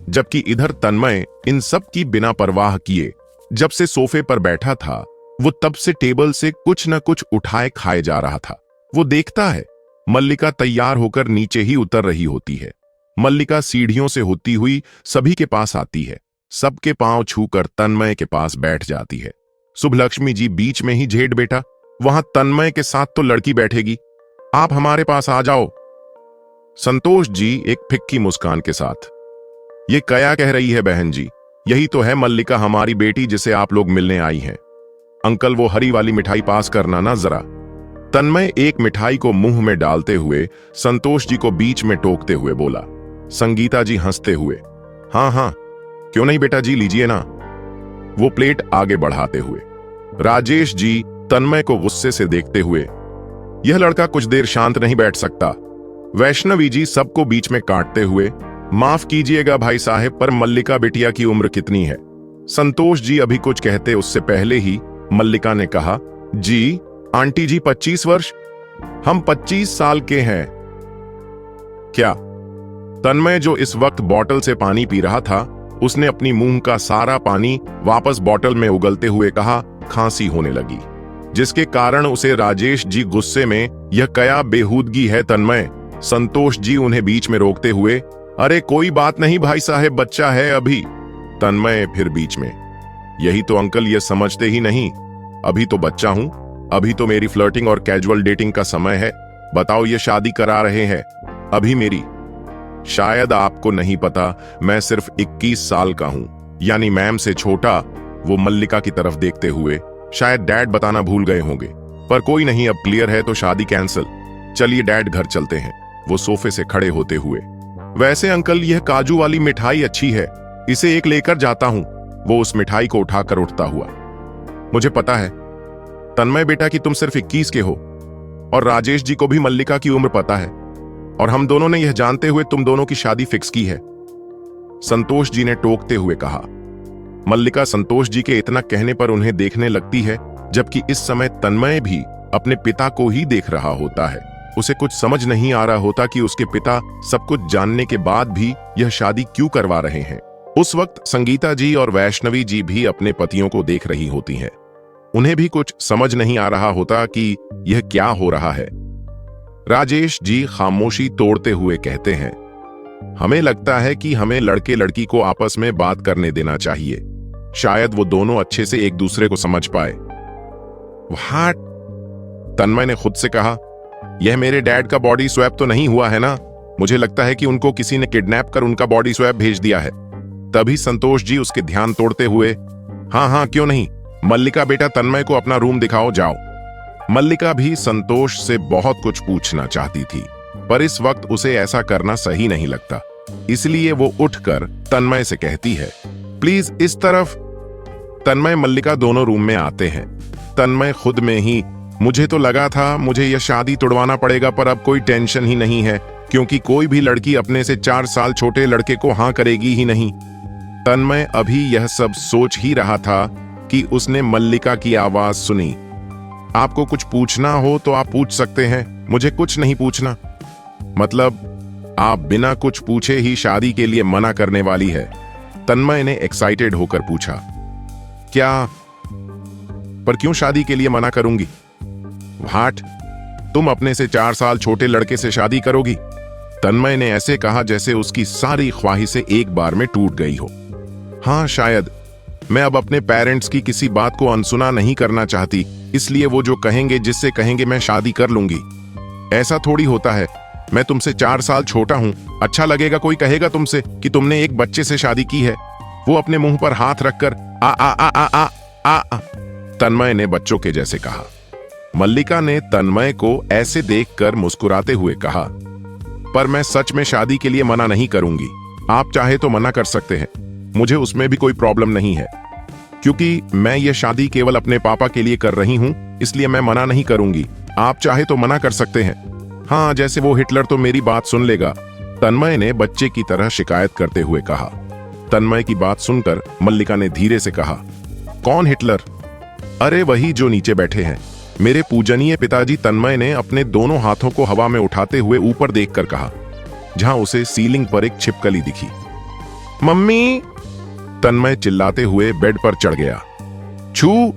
Speaker 1: जबकि इधर तन्मय इन सब की बिना परवाह किए जब से सोफे पर बैठा था, वो तब से टेबल से कुछ न कुछ उठाए खाए जा रहा था। वो देखता है मल्लिका तैयार होकर नीचे ही उतर रही होती है। मल्लिका सीढ़ियों से होती हुई सभी के पास आती है, सबके पांव छूकर तन्मय के पास बैठ जाती है। शुभलक्ष्मी जी बीच में ही, जेठ बेटा वहां तन्मय के साथ तो लड़की बैठेगी, आप हमारे पास आ जाओ। संतोष जी एक फिक्की मुस्कान के साथ, ये क्या कह रही है बहन जी, यही तो है मल्लिका हमारी बेटी जिसे आप लोग मिलने आई हैं। अंकल वो हरी वाली मिठाई पास करना ना जरा। तन्मय एक मिठाई को मुंह में डालते हुए संतोष जी को बीच में टोकते हुए बोला। संगीता जी हंसते हुए, हाँ हाँ क्यों नहीं बेटा जी, लीजिए ना, वो प्लेट आगे बढ़ाते हुए। राजेश जी तन्मय को गुस्से से देखते हुए, यह लड़का कुछ देर शांत नहीं बैठ सकता। वैष्णवी जी सबको बीच में काटते हुए, माफ कीजिएगा भाई साहब, पर मल्लिका बिटिया की उम्र कितनी है। संतोष जी अभी कुछ कहते उससे पहले ही मल्लिका ने कहा, जी आंटी जी 25 वर्ष, हम 25 साल के हैं। क्या? तन्मय जो इस वक्त बोतल से पानी पी रहा था, उसने अपनी मुंह का सारा पानी वापस बोतल में उगलते हुए कहा, खांसी होने लगी, जिसके कारण उसे राजेश जी गुस्से में, यह क्या बेहूदगी है तन्मय। संतोष जी उन्हें बीच में रोकते हुए, अरे कोई बात नहीं भाई साहब, बच्चा है अभी। तन्मय फिर बीच में, यही तो अंकल ये समझते ही नहीं, अभी तो बच्चा हूं, अभी तो मेरी फ्लर्टिंग और कैजुअल डेटिंग का समय है, बताओ ये शादी करा रहे हैं अभी मेरी। शायद आपको नहीं पता, मैं सिर्फ 21 साल का हूं, यानी मैम से छोटा। वो मल्लिका की तरफ देखते हुए, शायद डैड बताना भूल गए होंगे, पर कोई नहीं, अब क्लियर है तो शादी कैंसिल। चलिए डैड घर चलते हैं, वो सोफे से खड़े होते हुए। वैसे अंकल यह काजू वाली मिठाई अच्छी है, इसे एक लेकर जाता हूं। वो उस मिठाई को उठाकर उठता हुआ, मुझे पता है तन्मय बेटा कि तुम सिर्फ 21 के हो, और राजेश जी को भी मल्लिका की उम्र पता है, और हम दोनों ने यह जानते हुए तुम दोनों की शादी फिक्स की है। संतोष जी ने टोकते हुए कहा। मल्लिका संतोष जी के इतना कहने पर उन्हें देखने लगती है, जबकि इस समय तन्मय भी अपने पिता को ही देख रहा होता है। उसे कुछ समझ नहीं आ रहा होता कि उसके पिता सब कुछ जानने के बाद भी यह शादी क्यों करवा रहे हैं। उस वक्त संगीता जी और वैष्णवी जी भी अपने पतियों को देख रही होती हैं। उन्हें भी कुछ समझ नहीं आ रहा होता कि यह क्या हो रहा है। राजेश जी खामोशी तोड़ते हुए कहते हैं, हमें लगता है कि हमें लड़के लड़की को आपस में बात करने देना चाहिए, शायद वो दोनों अच्छे से एक दूसरे को समझ पाए। वहां तन्मय ने खुद से कहा, यह मेरे डैड का बॉडी स्वैप तो नहीं हुआ है ना, मुझे लगता है कि उनको किसी ने किडनैप कर उनका बॉडी स्वैप भेज दिया है। तभी संतोष जी उसके ध्यान तोड़ते हुए, हाँ हाँ क्यों नहीं, मल्लिका बेटा तन्मय को अपना रूम दिखाओ, जाओ। मल्लिका भी संतोष से बहुत कुछ पूछना चाहती थी, पर इस वक्त उसे ऐसा करना सही नहीं लगता। इसलिए वो उठकर तन्मय से कहती है, प्लीज इस तरफ। तन्मय मल्लिका दोनों रूम में आते हैं। तन्मय खुद में ही, मुझे तो लगा था मुझे यह शादी तुड़वाना पड़ेगा, पर अब कोई टेंशन ही नहीं है, क्योंकि कोई भी लड़की अपने से 4 साल छोटे लड़के को हाँ करेगी ही नहीं। तन्मय अभी यह सब सोच ही रहा था कि उसने मल्लिका की आवाज सुनी। आपको कुछ पूछना हो तो आप पूछ सकते हैं, मुझे कुछ नहीं पूछना। मतलब आप बिना कुछ पूछे ही शादी के लिए मना करने वाली है? तन्मय ने एक्साइटेड होकर पूछा। क्या? पर क्यों शादी के लिए मना करूंगी? हाट, तुम अपने से 4 साल छोटे लड़के से शादी करोगी? तन्मय ने ऐसे कहा जैसे उसकी सारी ख्वाहिशें एक बार में टूट गई हो। हाँ शायद। मैं अब अपने पेरेंट्स की किसी बात को अनसुना नहीं करना चाहती, इसलिए वो जो कहेंगे, जिससे कहेंगे मैं शादी कर लूंगी। ऐसा थोड़ी होता है, मैं तुमसे 4 साल छोटा हूं। अच्छा लगेगा कोई कहेगा तुमसे कि तुमने एक बच्चे से शादी की है? वो अपने मुंह पर हाथ रखकर आ आ आ आ आ आ आ तन्मय ने बच्चों के जैसे कहा। मल्लिका ने तन्मय को ऐसे देखकर मुस्कुराते हुए कहा, पर मैं सच में शादी के लिए मना नहीं करूंगी। आप चाहे तो मना कर सकते हैं, मुझे उसमें भी कोई प्रॉब्लम नहीं है, क्योंकि मैं ये शादी केवल अपने पापा के लिए कर रही हूं, इसलिए मैं मना नहीं करूंगी। आप चाहे तो मना कर सकते हैं। हाँ, जैसे वो हिटलर तो मेरी बात सुन लेगा, तन्मय ने बच्चे की तरह शिकायत करते हुए कहा। तन्मय की बात सुनकर मल्लिका ने धीरे से कहा, कौन हिटलर? अरे वही जो नीचे बैठे हैं, मेरे पूजनीय पिताजी। तन्मय ने अपने दोनों हाथों को हवा में उठाते हुए ऊपर देखकर कहा, जहां उसे सीलिंग पर एक छिपकली दिखी। मम्मी! तन्मय चिल्लाते हुए बेड पर चढ़ गया। छू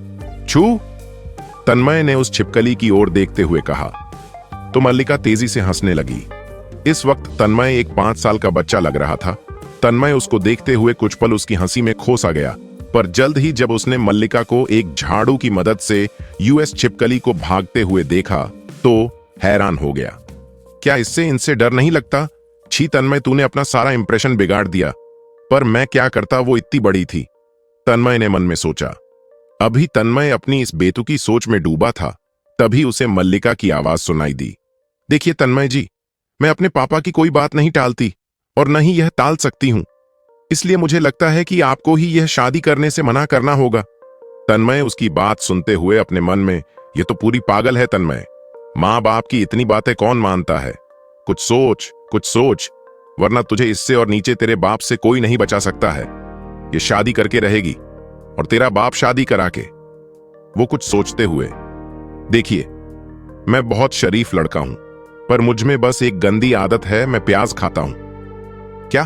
Speaker 1: छू! तन्मय ने उस छिपकली की ओर देखते हुए कहा, तो मल्लिका तेजी से हंसने लगी। इस वक्त तन्मय एक 5 साल का बच्चा लग रहा था। तन्मय उसको देखते हुए कुछ पल उसकी हंसी में खो सा गया, पर जल्द ही जब उसने मल्लिका को एक झाड़ू की मदद से यूएस छिपकली को भागते हुए देखा तो हैरान हो गया। क्या इससे इनसे डर नहीं लगता? छी तन्मय, तूने अपना सारा इंप्रेशन बिगाड़ दिया। पर मैं क्या करता, वो इतनी बड़ी थी, तन्मय ने मन में सोचा। अभी तन्मय अपनी इस बेतुकी सोच में डूबा था, तभी उसे मल्लिका की आवाज सुनाई दी। देखिए तन्मय जी, मैं अपने पापा की कोई बात नहीं टालती और न ही यह टाल सकती हूं, इसलिए मुझे लगता है कि आपको ही यह शादी करने से मना करना होगा। तन्मय उसकी बात सुनते हुए अपने मन में, यह तो पूरी पागल है तन्मय, माँ बाप की इतनी बातें कौन मानता है? कुछ सोच, वरना तुझे इससे और नीचे तेरे बाप से कोई नहीं बचा सकता है। ये शादी करके रहेगी और तेरा बाप शादी करा के। वो कुछ सोचते हुए, देखिए मैं बहुत शरीफ लड़का हूं, पर मुझ में बस एक गंदी आदत है, मैं प्याज खाता हूं। क्या?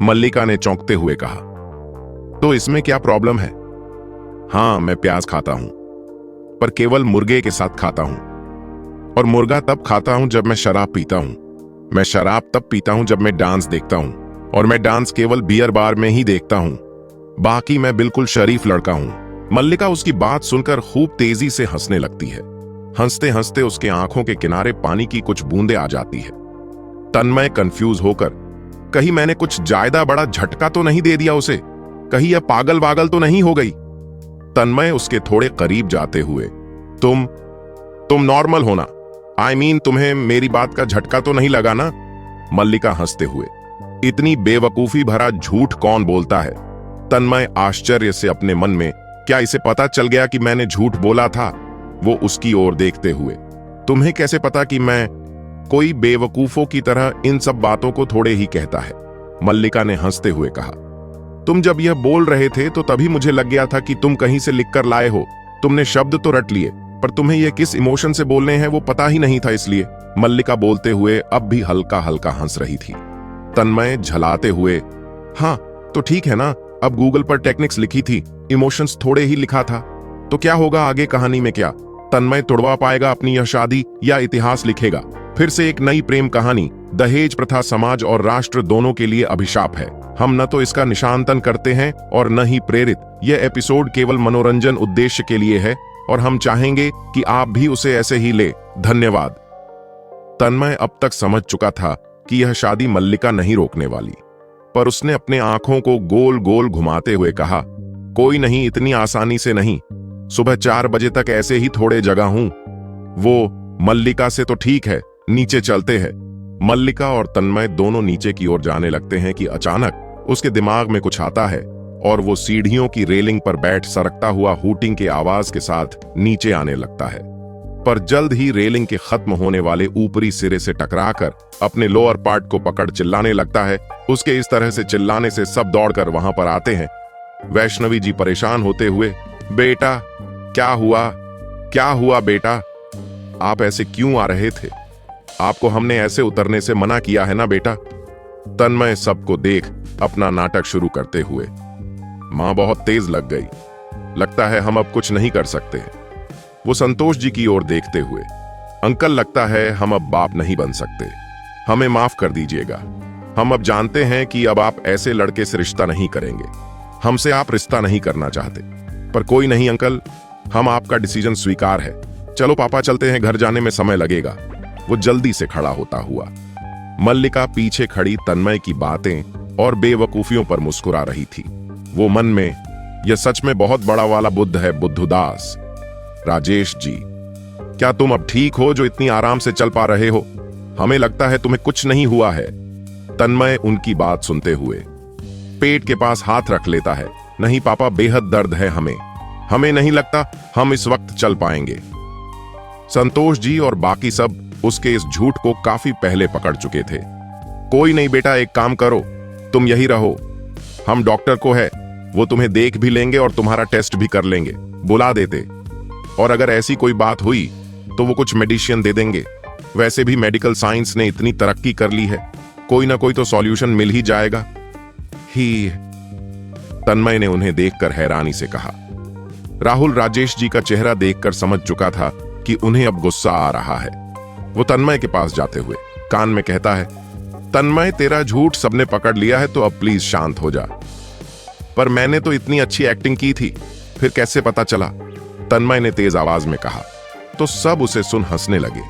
Speaker 1: मल्लिका ने चौंकते हुए कहा। तो इसमें क्या प्रॉब्लम है? हाँ, मैं प्याज खाता हूं, पर केवल मुर्गे के साथ खाता हूं, और मुर्गा तब खाता हूं जब मैं शराब पीता हूं। मैं शराब तब पीता हूं जब मैं डांस देखता हूं, और मैं डांस केवल बियर बार में ही देखता हूं। बाकी मैं बिल्कुल शरीफ लड़का हूं। मल्लिका उसकी बात सुनकर खूब तेजी से हंसने लगती है। हंसते हंसते उसके आंखों के किनारे पानी की कुछ बूंदें आ जाती है। तन्मय कंफ्यूज होकर, कहीं मैंने कुछ ज्यादा बड़ा झटका तो नहीं दे दिया उसे? कहीं यह पागल वागल तो नहीं हो गई? तन्मय उसके थोड़े करीब जाते हुए, तुम नॉर्मल हो ना? I mean, तुम्हें मेरी बात का झटका तो नहीं लगा ना? मल्लिका हंसते हुए, इतनी बेवकूफी भरा झूठ कौन बोलता है? तन्मय आश्चर्य से अपने मन में, क्या इसे पता चल गया कि मैंने झूठ बोला था? वो उसकी ओर देखते हुए, तुम्हें कैसे पता कि मैं कोई बेवकूफों की तरह इन सब बातों को थोड़े ही कहता है? मल्लिका ने हंसते हुए कहा, तुम जब यह बोल रहे थे तो तभी मुझे लग गया था कि तुम कहीं से लिख कर लाए हो। तुमने शब्द तो रट लिए, पर तुम्हें यह किस इमोशन से बोलने हैं वो पता ही नहीं था, इसलिए। मल्लिका बोलते हुए अब भी हल्का हल्का हंस रही थी। तन्मय झलाते हुए, हाँ तो ठीक है ना, अब गूगल पर टेक्निक्स लिखी थी, इमोशंस थोड़े ही लिखा था, तो क्या होगा आगे कहानी में? क्या तन्मय तुड़वा पाएगा अपनी यह शादी, या इतिहास लिखेगा फिर से एक नई प्रेम कहानी? दहेज प्रथा समाज और राष्ट्र दोनों के लिए अभिशाप है। हम न तो इसका निशांतन करते हैं और न ही प्रेरित। यह एपिसोड केवल मनोरंजन उद्देश्य के लिए है और हम चाहेंगे कि आप भी उसे ऐसे ही ले। धन्यवाद। तन्मय अब तक समझ चुका था कि यह शादी मल्लिका नहीं रोकने वाली, पर उसने अपने आंखों को गोल गोल घुमाते हुए कहा, कोई नहीं, इतनी आसानी से नहीं। सुबह 4 बजे तक ऐसे ही थोड़े जगह हूं। वो मल्लिका से तो ठीक है, नीचे चलते हैं। मल्लिका और तन्मय दोनों नीचे की ओर जाने लगते हैं कि अचानक उसके दिमाग में कुछ आता है और वो सीढ़ियों की रेलिंग पर बैठ सरकता हुआ हूटिंग के आवाज के साथ नीचे आने लगता है। पर जल्द ही रेलिंग के खत्म होने वाले ऊपरी सिरे से टकराकर अपने लोअर पार्ट को पकड़ चिल्लाने लगता है। उसके इस तरह से चिल्लाने से सब दौड़कर वहां पर आते हैं। वैष्णवी जी परेशान होते हुए, बेटा क्या हुआ बेटा, आप ऐसे क्यों आ रहे थे? आपको हमने ऐसे उतरने से मना किया है ना बेटा। तन्मय सबको देख अपना नाटक शुरू करते हुए, मां बहुत तेज लग गई, लगता है हम अब कुछ नहीं कर सकते। वो संतोष जी की ओर देखते हुए, अंकल लगता है हम अब बाप नहीं बन सकते, हमें माफ कर दीजिएगा। हम अब जानते हैं कि अब आप ऐसे लड़के से रिश्ता नहीं करेंगे, हमसे आप रिश्ता नहीं करना चाहते। पर कोई नहीं अंकल, हम आपका डिसीजन स्वीकार है। चलो पापा चलते हैं, घर जाने में समय लगेगा। वो जल्दी से खड़ा होता हुआ। मल्लिका पीछे खड़ी तन्मय की बातें और बेवकूफियों पर मुस्कुरा रही थी। वो मन में, यह सच में बहुत बड़ा वाला बुद्ध है बुद्धुदास। राजेश जी, क्या तुम अब ठीक हो जो इतनी आराम से चल पा रहे हो? हमें लगता है तुम्हें कुछ नहीं हुआ है। तन्मय उनकी बात सुनते हुए पेट के पास हाथ रख लेता है। नहीं पापा, बेहद दर्द है हमें नहीं लगता हम इस वक्त चल पाएंगे। संतोष जी और बाकी सब उसके इस झूठ को काफी पहले पकड़ चुके थे। कोई नहीं बेटा, एक काम करो, तुम यही रहो, हम डॉक्टर को है, वो तुम्हें देख भी लेंगे और तुम्हारा टेस्ट भी कर लेंगे, बुला देते। और अगर ऐसी कोई बात हुई तो वो कुछ मेडिसिन दे देंगे। वैसे भी मेडिकल साइंस ने इतनी तरक्की कर ली है, कोई ना कोई तो सॉल्यूशन मिल ही जाएगा ही। तन्मय ने उन्हें देखकर हैरानी से कहा। राहुल राजेश जी का चेहरा देखकर समझ चुका था कि उन्हें अब गुस्सा आ रहा है। वो तन्मय के पास जाते हुए कान में कहता है, तन्मय तेरा झूठ सबने पकड़ लिया है, तो अब प्लीज शांत हो जा। पर मैंने तो इतनी अच्छी एक्टिंग की थी, फिर कैसे पता चला? तन्मय ने तेज आवाज में कहा। तो सब उसे सुन हंसने लगे।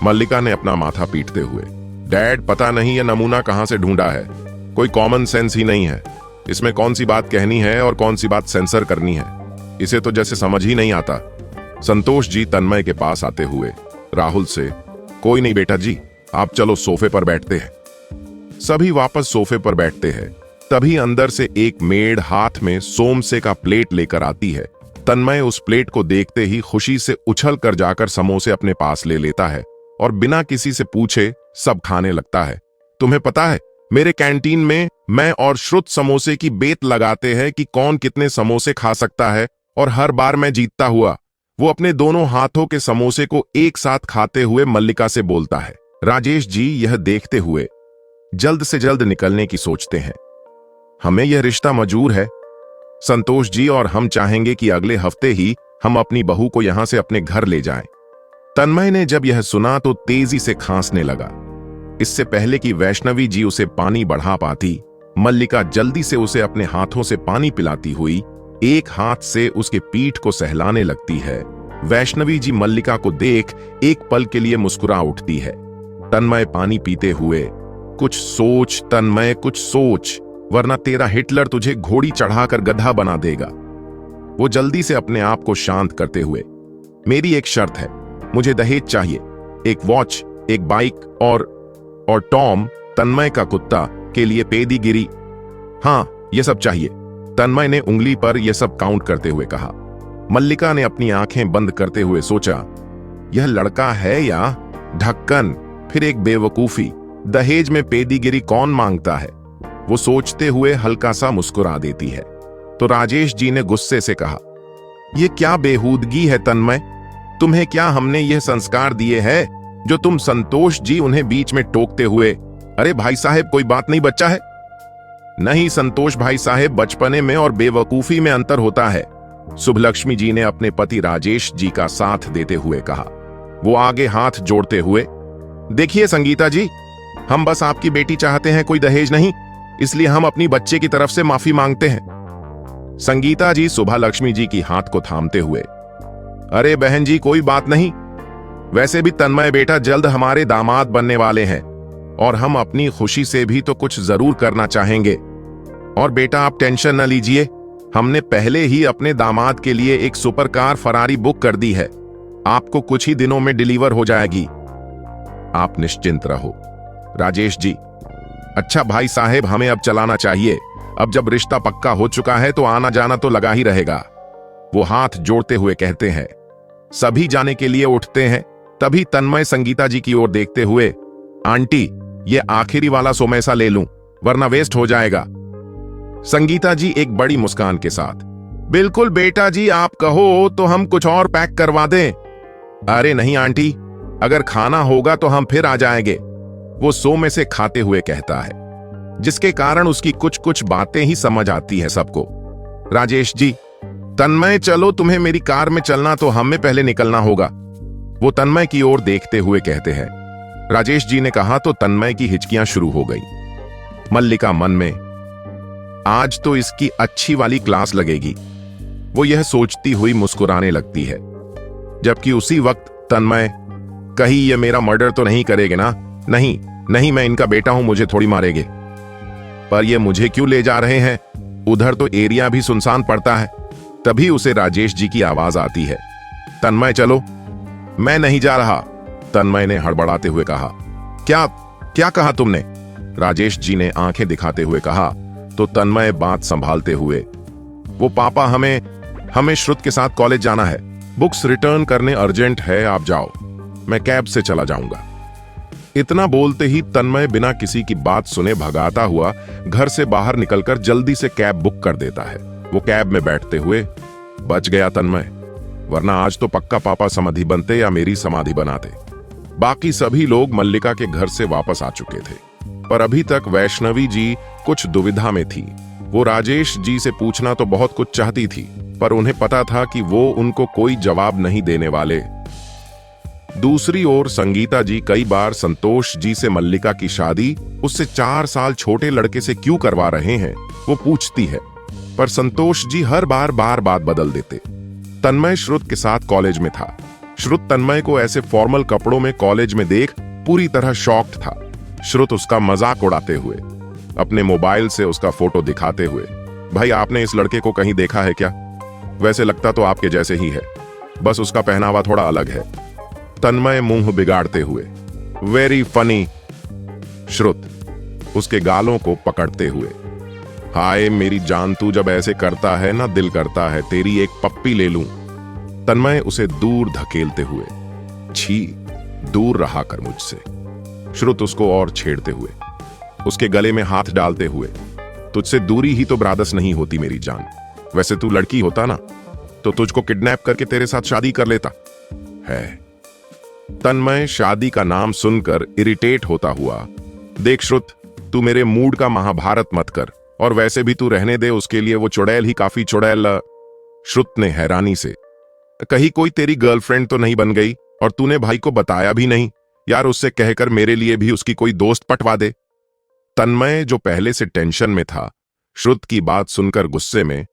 Speaker 1: मल्लिका ने अपना माथा पीटते हुए, डैड पता नहीं ये नमूना कहां से ढूंढा है, कोई कॉमन सेंस ही नहीं है। इसमें कौन सी बात कहनी है और कौन सी बात सेंसर करनी है, इसे तो जैसे समझ ही नहीं आता। संतोष जी तन्मय के पास आते हुए राहुल से, कोई नहीं बेटा जी, आप चलो सोफे पर बैठते हैं। सभी वापस सोफे पर बैठते हैं। तभी अंदर से एक मेड हाथ में सोमसे का प्लेट लेकर आती है। तन्मय उस प्लेट को देखते ही खुशी से उछल कर जाकर समोसे अपने पास ले लेता है और बिना किसी से पूछे सब खाने लगता है। तुम्हें पता है, मेरे कैंटीन में मैं और श्रुत समोसे की बेत लगाते हैं कि कौन कितने समोसे खा सकता है, और हर बार मैं जीतता हुआ। वो अपने दोनों हाथों के समोसे को एक साथ खाते हुए मल्लिका से बोलता है। राजेश जी यह देखते हुए जल्द से जल्द निकलने की सोचते हैं। हमें यह रिश्ता मंजूर है संतोष जी, और हम चाहेंगे कि अगले हफ्ते ही हम अपनी बहू को यहां से अपने घर ले जाएं। तन्मय ने जब यह सुना तो तेजी से खांसने लगा। इससे पहले कि वैष्णवी जी उसे पानी बढ़ा पाती, मल्लिका जल्दी से उसे अपने हाथों से पानी पिलाती हुई एक हाथ से उसके पीठ को सहलाने लगती है। वैष्णवी जी मल्लिका को देख एक पल के लिए मुस्कुरा उठती है। तन्मय पानी पीते हुए, कुछ सोच तन्मय, कुछ सोच, वरना तेरा हिटलर तुझे घोड़ी चढ़ाकर गधा बना देगा। वो जल्दी से अपने आप को शांत करते हुए, मेरी एक शर्त है, मुझे दहेज चाहिए, एक वॉच, एक बाइक और टॉम, तन्मय का कुत्ता, के लिए पेडीगिरी। हाँ, ये सब चाहिए। तन्मय ने उंगली पर यह सब काउंट करते हुए कहा। मल्लिका ने अपनी आंखें बंद करते हुए सोचा, यह लड़का है या ढक्कन, फिर एक बेवकूफी, दहेज में पेडीगिरी कौन मांगता है? वो सोचते हुए हल्का सा मुस्कुरा देती है। तो राजेश जी ने गुस्से से कहा, यह क्या बेहूदगी है तन्मय, तुम्हें क्या हमने यह संस्कार दिए हैं जो तुम संतोष जी उन्हें बीच में टोकते हुए, अरे भाई साहब कोई बात नहीं, बच्चा है। नहीं संतोष भाई साहब, बचपने में और बेवकूफी में अंतर होता है, शुभलक्ष्मी जी ने अपने पति राजेश जी का साथ देते हुए कहा। वो आगे हाथ जोड़ते हुए, देखिए संगीता जी, हम बस आपकी बेटी चाहते हैं, कोई दहेज नहीं, इसलिए हम अपनी बच्चे की तरफ से माफी मांगते हैं। संगीता जी शुभलक्ष्मी जी की हाथ को थामते हुए, अरे बहन जी कोई बात नहीं, वैसे भी तन्मय बेटा जल्द हमारे दामाद बनने वाले हैं और हम अपनी खुशी से भी तो कुछ जरूर करना चाहेंगे। और बेटा आप टेंशन न लीजिए, हमने पहले ही अपने दामाद के लिए एक सुपर कार फरारी बुक कर दी है, आपको कुछ ही दिनों में डिलीवर हो जाएगी, आप निश्चिंत रहो। राजेश जी, अच्छा भाई साहेब, हमें अब चलाना चाहिए। अब जब रिश्ता पक्का हो चुका है तो आना जाना तो लगा ही रहेगा, वो हाथ जोड़ते हुए कहते हैं। सभी जाने के लिए उठते हैं। तभी तन्मय संगीता जी की ओर देखते हुए, आंटी, ये आखिरी वाला सोमेसा ले लूं, वरना वेस्ट हो जाएगा। संगीता जी एक बड़ी मुस्कान के साथ, बिल्कुल बेटा जी, आप कहो तो हम कुछ और पैक करवा दें। अरे नहीं आंटी, अगर खाना होगा तो हम फिर आ जाएंगे, वो सो में से खाते हुए कहता है, जिसके कारण उसकी कुछ कुछ बातें ही समझ आती है सबको। राजेश जी, तन्मय, चलो, तुम्हें मेरी कार में चलना तो हमें पहले निकलना होगा, वो तन्मय की ओर देखते हुए कहते हैं। राजेश जी ने कहा तो तन्मय की हिचकियां शुरू हो गई। मल्लिका मन में, आज तो इसकी अच्छी वाली क्लास लगेगी, वो यह सोचती हुई मुस्कुराने लगती है। जबकि उसी वक्त तन्मय, कहीं ये मेरा मर्डर तो नहीं करेगे ना? नहीं नहीं, मैं इनका बेटा हूं, मुझे थोड़ी मारेंगे। पर ये मुझे क्यों ले जा रहे हैं? उधर तो एरिया भी सुनसान पड़ता है। तभी उसे राजेश जी की आवाज आती है, तन्मय चलो। मैं नहीं जा रहा, तन्मय ने हड़बड़ाते हुए कहा। क्या क्या कहा तुमने? राजेश जी ने आंखें दिखाते हुए कहा। तो तन्मय बात संभालते हुए, वो पापा, हमें श्रुत के साथ कॉलेज जाना है, बुक्स रिटर्न करने अर्जेंट है, आप जाओ, मैं कैब से चला जाऊंगा। इतना बोलते ही तन्मय बिना किसी की बात सुने भगाता हुआ घर से बाहर निकलकर जल्दी से कैब बुक कर देता है। वो कैब में बैठते हुए, बच गया तन्मय, वरना आज तो पक्का पापा समाधि बनते या मेरी समाधि बनाते। बाकी सभी लोग मल्लिका के घर से वापस आ चुके थे, पर अभी तक वैष्णवी जी कुछ दुविधा में थी। वो राजेश जी से पूछना तो बहुत कुछ चाहती थी, पर उन्हें पता था कि वो उनको कोई जवाब नहीं देने वाले। दूसरी ओर संगीता जी कई बार संतोष जी से मल्लिका की शादी उससे 4 साल छोटे लड़के से क्यों करवा रहे हैं वो पूछती है, पर संतोष जी हर बार बात बदल देते। तन्मय श्रुत के साथ कॉलेज में था। श्रुत तन्मय को ऐसे फॉर्मल कपड़ों में कॉलेज में देख पूरी तरह शॉक्ड था। श्रुत उसका मजाक उड़ाते हुए, अपने मोबाइल से उसका फोटो दिखाते हुए, भाई आपने इस लड़के को कहीं देखा है क्या? वैसे लगता तो आपके जैसे ही है, बस उसका पहनावा थोड़ा अलग है। तन्मय मुंह बिगाड़ते हुए, वेरी फनी। श्रुत उसके गालों को पकड़ते हुए, हाय मेरी जान, तू जब ऐसे करता है ना, दिल करता है तेरी एक पप्पी ले लूं। तन्मय उसे दूर धकेलते हुए, छी, दूर रहा कर मुझसे। श्रुत उसको और छेड़ते हुए, उसके गले में हाथ डालते हुए, तुझसे दूरी ही तो ब्रादस नहीं होती मेरी जान। वैसे तू लड़की होता ना तो तुझको किडनैप करके तेरे साथ शादी कर लेता है। तन्मय शादी का नाम सुनकर इरिटेट होता हुआ, देख श्रुत, तू मेरे मूड का महाभारत मत कर, और वैसे भी तू रहने दे, उसके लिए वो चुड़ैल ही काफी चुड़ैल। श्रुत ने हैरानी से, कहीं कोई तेरी गर्लफ्रेंड तो नहीं बन गई? और तूने भाई को बताया भी नहीं? यार उससे कहकर मेरे लिए भी उसकी कोई दोस्त पटवा दे। तन्मय जो पहले से टेंशन में था, श्रुत की बात सुनकर गुस्से में,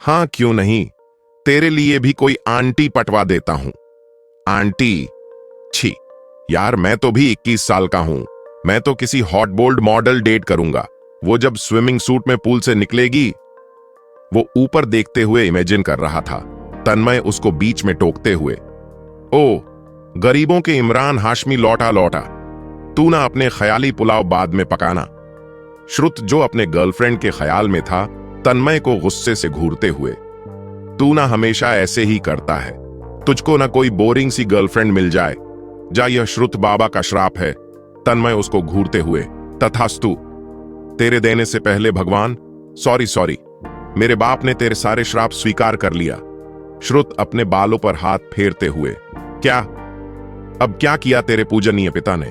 Speaker 1: हां क्यों नहीं, तेरे लिए भी कोई आंटी पटवा देता हूं। आंटी? छी यार, मैं तो भी 21 साल का हूं, मैं तो किसी हॉट बोल्ड मॉडल डेट करूंगा, वो जब स्विमिंग सूट में पूल से निकलेगी। वो ऊपर देखते हुए इमेजिन कर रहा था। तन्मय उसको बीच में टोकते हुए, ओ गरीबों के इमरान हाशमी लौटा लौटा, तू ना अपने ख्याली पुलाव बाद में पकाना। श्रुत जो अपने गर्लफ्रेंड के ख्याल में था, तन्मय को गुस्से से घूरते हुए, तू ना हमेशा ऐसे ही करता है, तुझको ना कोई बोरिंग सी गर्लफ्रेंड मिल जाए, जा, यह श्रुत बाबा का श्राप है। तन्मय उसको घूरते हुए, तथास्तु, तेरे देने से पहले भगवान, सॉरी, मेरे बाप ने तेरे सारे श्राप स्वीकार कर लिया। श्रुत अपने बालों पर हाथ फेरते हुए, क्या? अब क्या किया तेरे पूजनीय पिता ने?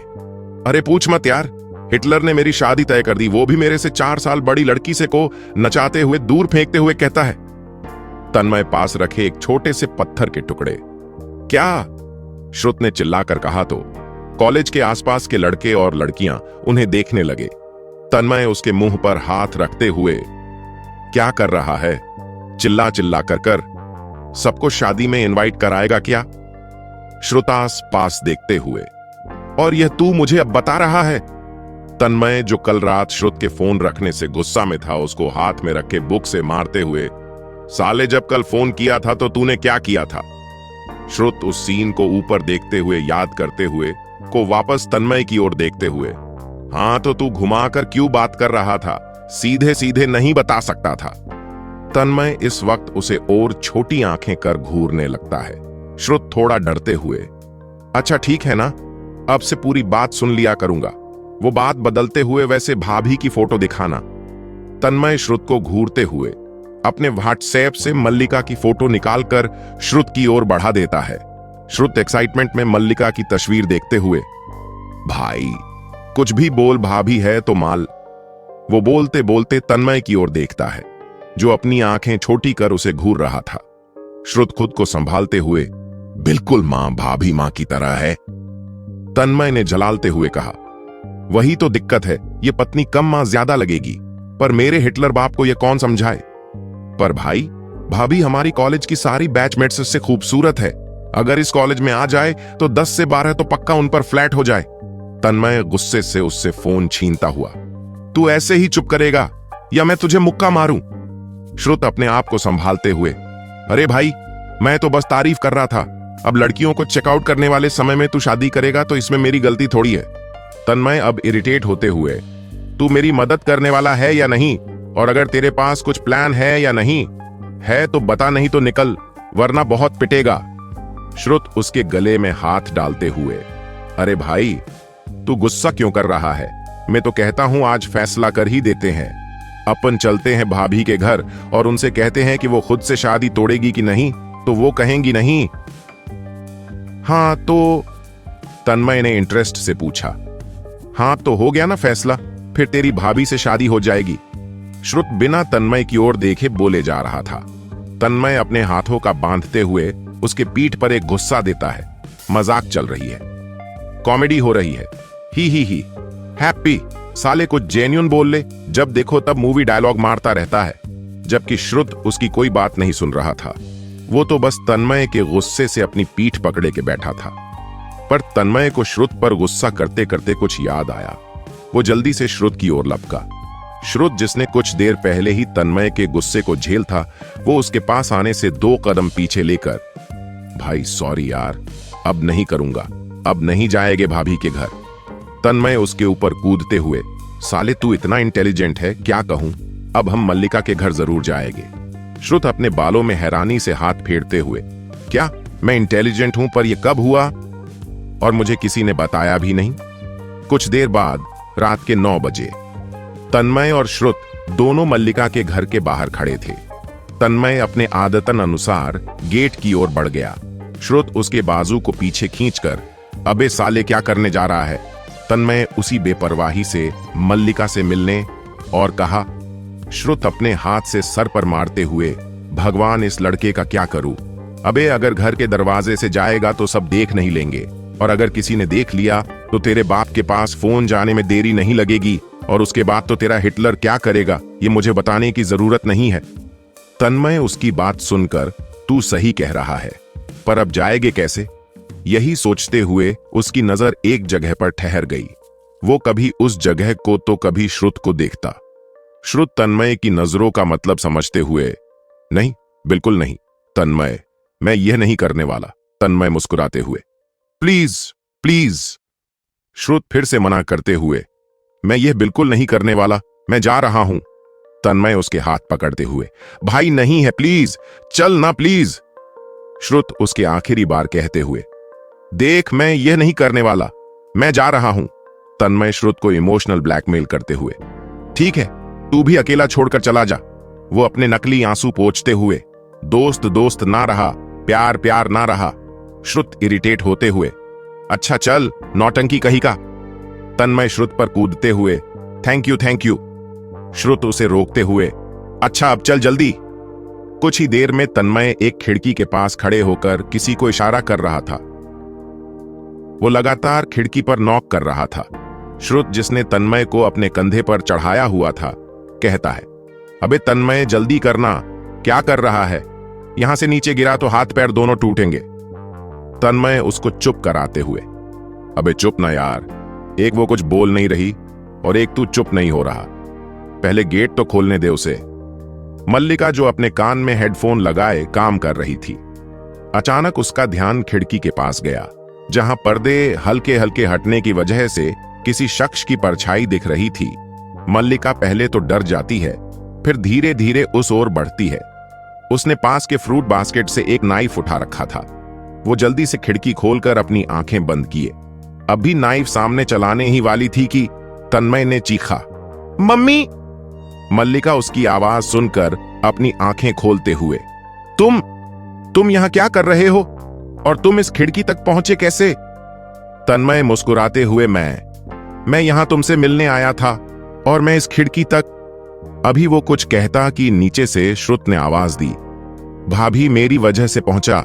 Speaker 1: अरे पूछ मत यार, हिटलर ने मेरी शादी तय कर दी, वो भी मेरे से 4 साल बड़ी लड़की से को नचाते हुए दूर फेंकते हुए कहता है। तन्मय पास रखे एक छोटे से पत्थर के टुकड़े, क्या? श्रुत ने चिल्लाकर कहा तो कॉलेज के आसपास के लड़के और लड़कियां उन्हें देखने लगे। तन्मय उसके मुंह पर हाथ रखते हुए, क्या कर रहा है? चिल्ला चिल्ला कर सबको शादी में इनवाइट कराएगा क्या? श्रुतास पास देखते हुए, और यह तू मुझे अब बता रहा है? तन्मय जो कल रात श्रुत के फोन रखने से गुस्सा में था, उसको हाथ में रखे बुक से मारते हुए, साले जब कल फोन किया था तो तूने क्या किया था? श्रुत उस सीन को ऊपर देखते हुए याद करते हुए को वापस तन्मय की ओर देखते हुए, हाँ तो तू घुमाकर क्यों बात कर रहा था? सीधे सीधे नहीं बता सकता था? तन्मय इस वक्त उसे और छोटी आंखें कर घूरने लगता है। श्रुत थोड़ा डरते हुए, अच्छा ठीक है ना, अब से पूरी बात सुन लिया करूंगा। वो बात बदलते हुए, वैसे भाभी की फोटो दिखाना। तन्मय श्रुत को घूरते हुए अपने व्हाट्सएप से मल्लिका की फोटो निकालकर श्रुत की ओर बढ़ा देता है। श्रुत एक्साइटमेंट में मल्लिका की तस्वीर देखते हुए, भाई कुछ भी बोल, भाभी है तो माल। वो बोलते बोलते तन्मय की ओर देखता है, जो अपनी आंखें छोटी कर उसे घूर रहा था। श्रुत खुद को संभालते हुए, बिल्कुल मां, भाभी मां की तरह है। तन्मय ने जलालते हुए कहा, वही तो दिक्कत है, ये पत्नी कम मां ज्यादा लगेगी, पर मेरे हिटलर बाप को ये कौन समझाए? पर भाई, भाभी हमारी कॉलेज की सारी बैचमेट्स से खूबसूरत है। अगर इस कॉलेज में आ जाए तो 10 से 12 तो पक्का उन पर फ्लैट हो जाए। तन्मय गुस्से से उससे फोन छीनता हुआ, तू ऐसे ही चुप करेगा या मैं तुझे मुक्का मारूं? श्रुत अपने आप को संभालते हुए, अरे भाई, मैं तो बस तारीफ कर रहा था। अब लड़कियों को चेकआउट करने वाले समय में तू शादी करेगा तो इसमें मेरी गलती थोड़ी है। तन्मय अब इरिटेट होते हुए, तू मेरी मदद करने वाला है या नहीं? और अगर तेरे पास कुछ प्लान है या नहीं है तो बता, नहीं तो निकल, वरना बहुत पिटेगा। श्रुत उसके गले में हाथ डालते हुए, अरे भाई तू गुस्सा क्यों कर रहा है? मैं तो कहता हूं आज फैसला कर ही देते हैं। अपन चलते हैं भाभी के घर और उनसे कहते हैं कि वो खुद से शादी तोड़ेगी कि नहीं, तो वो कहेंगी नहीं। हाँ तो, तन्मय ने इंटरेस्ट से पूछा। हाँ तो हो गया ना फैसला, फिर तेरी भाभी से शादी हो जाएगी। श्रुत बिना तन्मय की ओर देखे बोले जा रहा था। तन्मय अपने हाथों का बांधते हुए उसके पीठ पर एक गुस्सा देता है। मजाक चल रही है, कॉमेडी हो रही है, ही हैप्पी। साले कुछ जेन्युइन बोल ले, जब देखो तब मूवी डायलॉग मारता रहता है। जबकि श्रुत उसकी कोई बात नहीं सुन रहा था। वो तो बस तन्मय के गुस्से से अपनी पीठ पकड़े के बैठा था। पर तन्मय को श्रुत पर गुस्सा करते करते कुछ याद आया। वो जल्दी से श्रुत की ओर लपका। श्रुत, जिसने कुछ देर पहले ही तन्मय के गुस्से को झेल था, वो उसके पास आने से 2 कदम पीछे लेकर, भाई सॉरी यार, अब नहीं करूंगा, अब नहीं जाएंगे भाभी के घर। तन्मय उसके ऊपर कूदते हुए, साले तू इतना इंटेलिजेंट है, क्या कहूं, अब हम मल्लिका के घर जरूर जाएंगे। श्रुत अपने बालों में हैरानी से हाथ फेरते हुए, क्या मैं इंटेलिजेंट हूं, पर यह कब हुआ और मुझे किसी ने बताया भी नहीं? कुछ देर बाद रात के 9 बजे तन्मय और श्रुत दोनों मल्लिका के घर के बाहर खड़े थे। तन्मय अपने आदतन अनुसार गेट की ओर बढ़ गया। श्रुत उसके बाजू को पीछे खींचकर, अबे साले क्या करने जा रहा है? तन्मय उसी बेपरवाही से मल्लिका से मिलने और कहा। श्रुत अपने हाथ से सर पर मारते हुए, भगवान इस लड़के का क्या करूं? अबे अगर घर के दरवाजे से जाएगा तो सब देख नहीं लेंगे, और अगर किसी ने देख लिया तो तेरे बाप के पास फोन जाने में देरी नहीं लगेगी, और उसके बाद तो तेरा हिटलर क्या करेगा ये मुझे बताने की जरूरत नहीं है। तन्मय उसकी बात सुनकर, तू सही कह रहा है, पर अब जाएंगे कैसे? यही सोचते हुए उसकी नजर एक जगह पर ठहर गई। वो कभी उस जगह को तो कभी श्रुत को देखता। श्रुत तन्मय की नजरों का मतलब समझते हुए, नहीं, बिल्कुल नहीं तन्मय, मैं यह नहीं करने वाला। तन्मय मुस्कुराते हुए, प्लीज प्लीज। श्रुत फिर से मना करते हुए, मैं यह बिल्कुल नहीं करने वाला, मैं जा रहा हूं। तन्मय उसके हाथ पकड़ते हुए, भाई नहीं है, प्लीज चल ना प्लीज। श्रुत उसके आखिरी बार कहते हुए, देख मैं यह नहीं करने वाला, मैं जा रहा हूं। तन्मय श्रुत को इमोशनल ब्लैकमेल करते हुए, ठीक है, तू भी अकेला छोड़कर चला जा। वो अपने नकली आंसू पोंछते हुए, दोस्त दोस्त ना रहा, प्यार प्यार ना रहा। श्रुत इरिटेट होते हुए, अच्छा चल, नौटंकी कहीं का। तन्मय श्रुत पर कूदते हुए, थैंक यू थैंक यू। श्रुत उसे रोकते हुए, अच्छा अब चल जल्दी। कुछ ही देर में तन्मय एक खिड़की के पास खड़े होकर किसी को इशारा कर रहा था। वो लगातार खिड़की पर नॉक कर रहा था। श्रुत, जिसने तन्मय को अपने कंधे पर चढ़ाया हुआ था, कहता है, अबे तन्मय जल्दी करना, क्या कर रहा है? यहां से नीचे गिरा तो हाथ पैर दोनों टूटेंगे। तन्मय उसको चुप कराते हुए, अबे चुप ना यार, एक वो कुछ बोल नहीं रही और एक तू चुप नहीं हो रहा, पहले गेट तो खोलने दे उसे। मल्लिका, जो अपने कान में हेडफोन लगाए काम कर रही थी, अचानक उसका ध्यान खिड़की के पास गया, जहां पर्दे हल्के हल्के हटने की वजह से किसी शख्स की परछाई दिख रही थी। मल्लिका पहले तो डर जाती है, फिर धीरे धीरे उस ओर बढ़ती है। उसने पास के फ्रूट बास्केट से एक नाइफ उठा रखा था। वो जल्दी से खिड़की खोलकर अपनी आंखें बंद किए। अभी नाइफ सामने चलाने ही वाली थी कि तन्मय ने चीखा, मम्मी। मल्लिका उसकी आवाज सुनकर अपनी आंखें खोलते हुए, तुम यहां क्या कर रहे हो और तुम इस खिड़की तक पहुंचे कैसे? तन्मय मुस्कुराते हुए, मैं यहां तुमसे मिलने आया था और मैं इस खिड़की तक। अभी वो कुछ कहता कि नीचे से श्रुत ने आवाज दी, भाभी मेरी वजह से पहुंचा।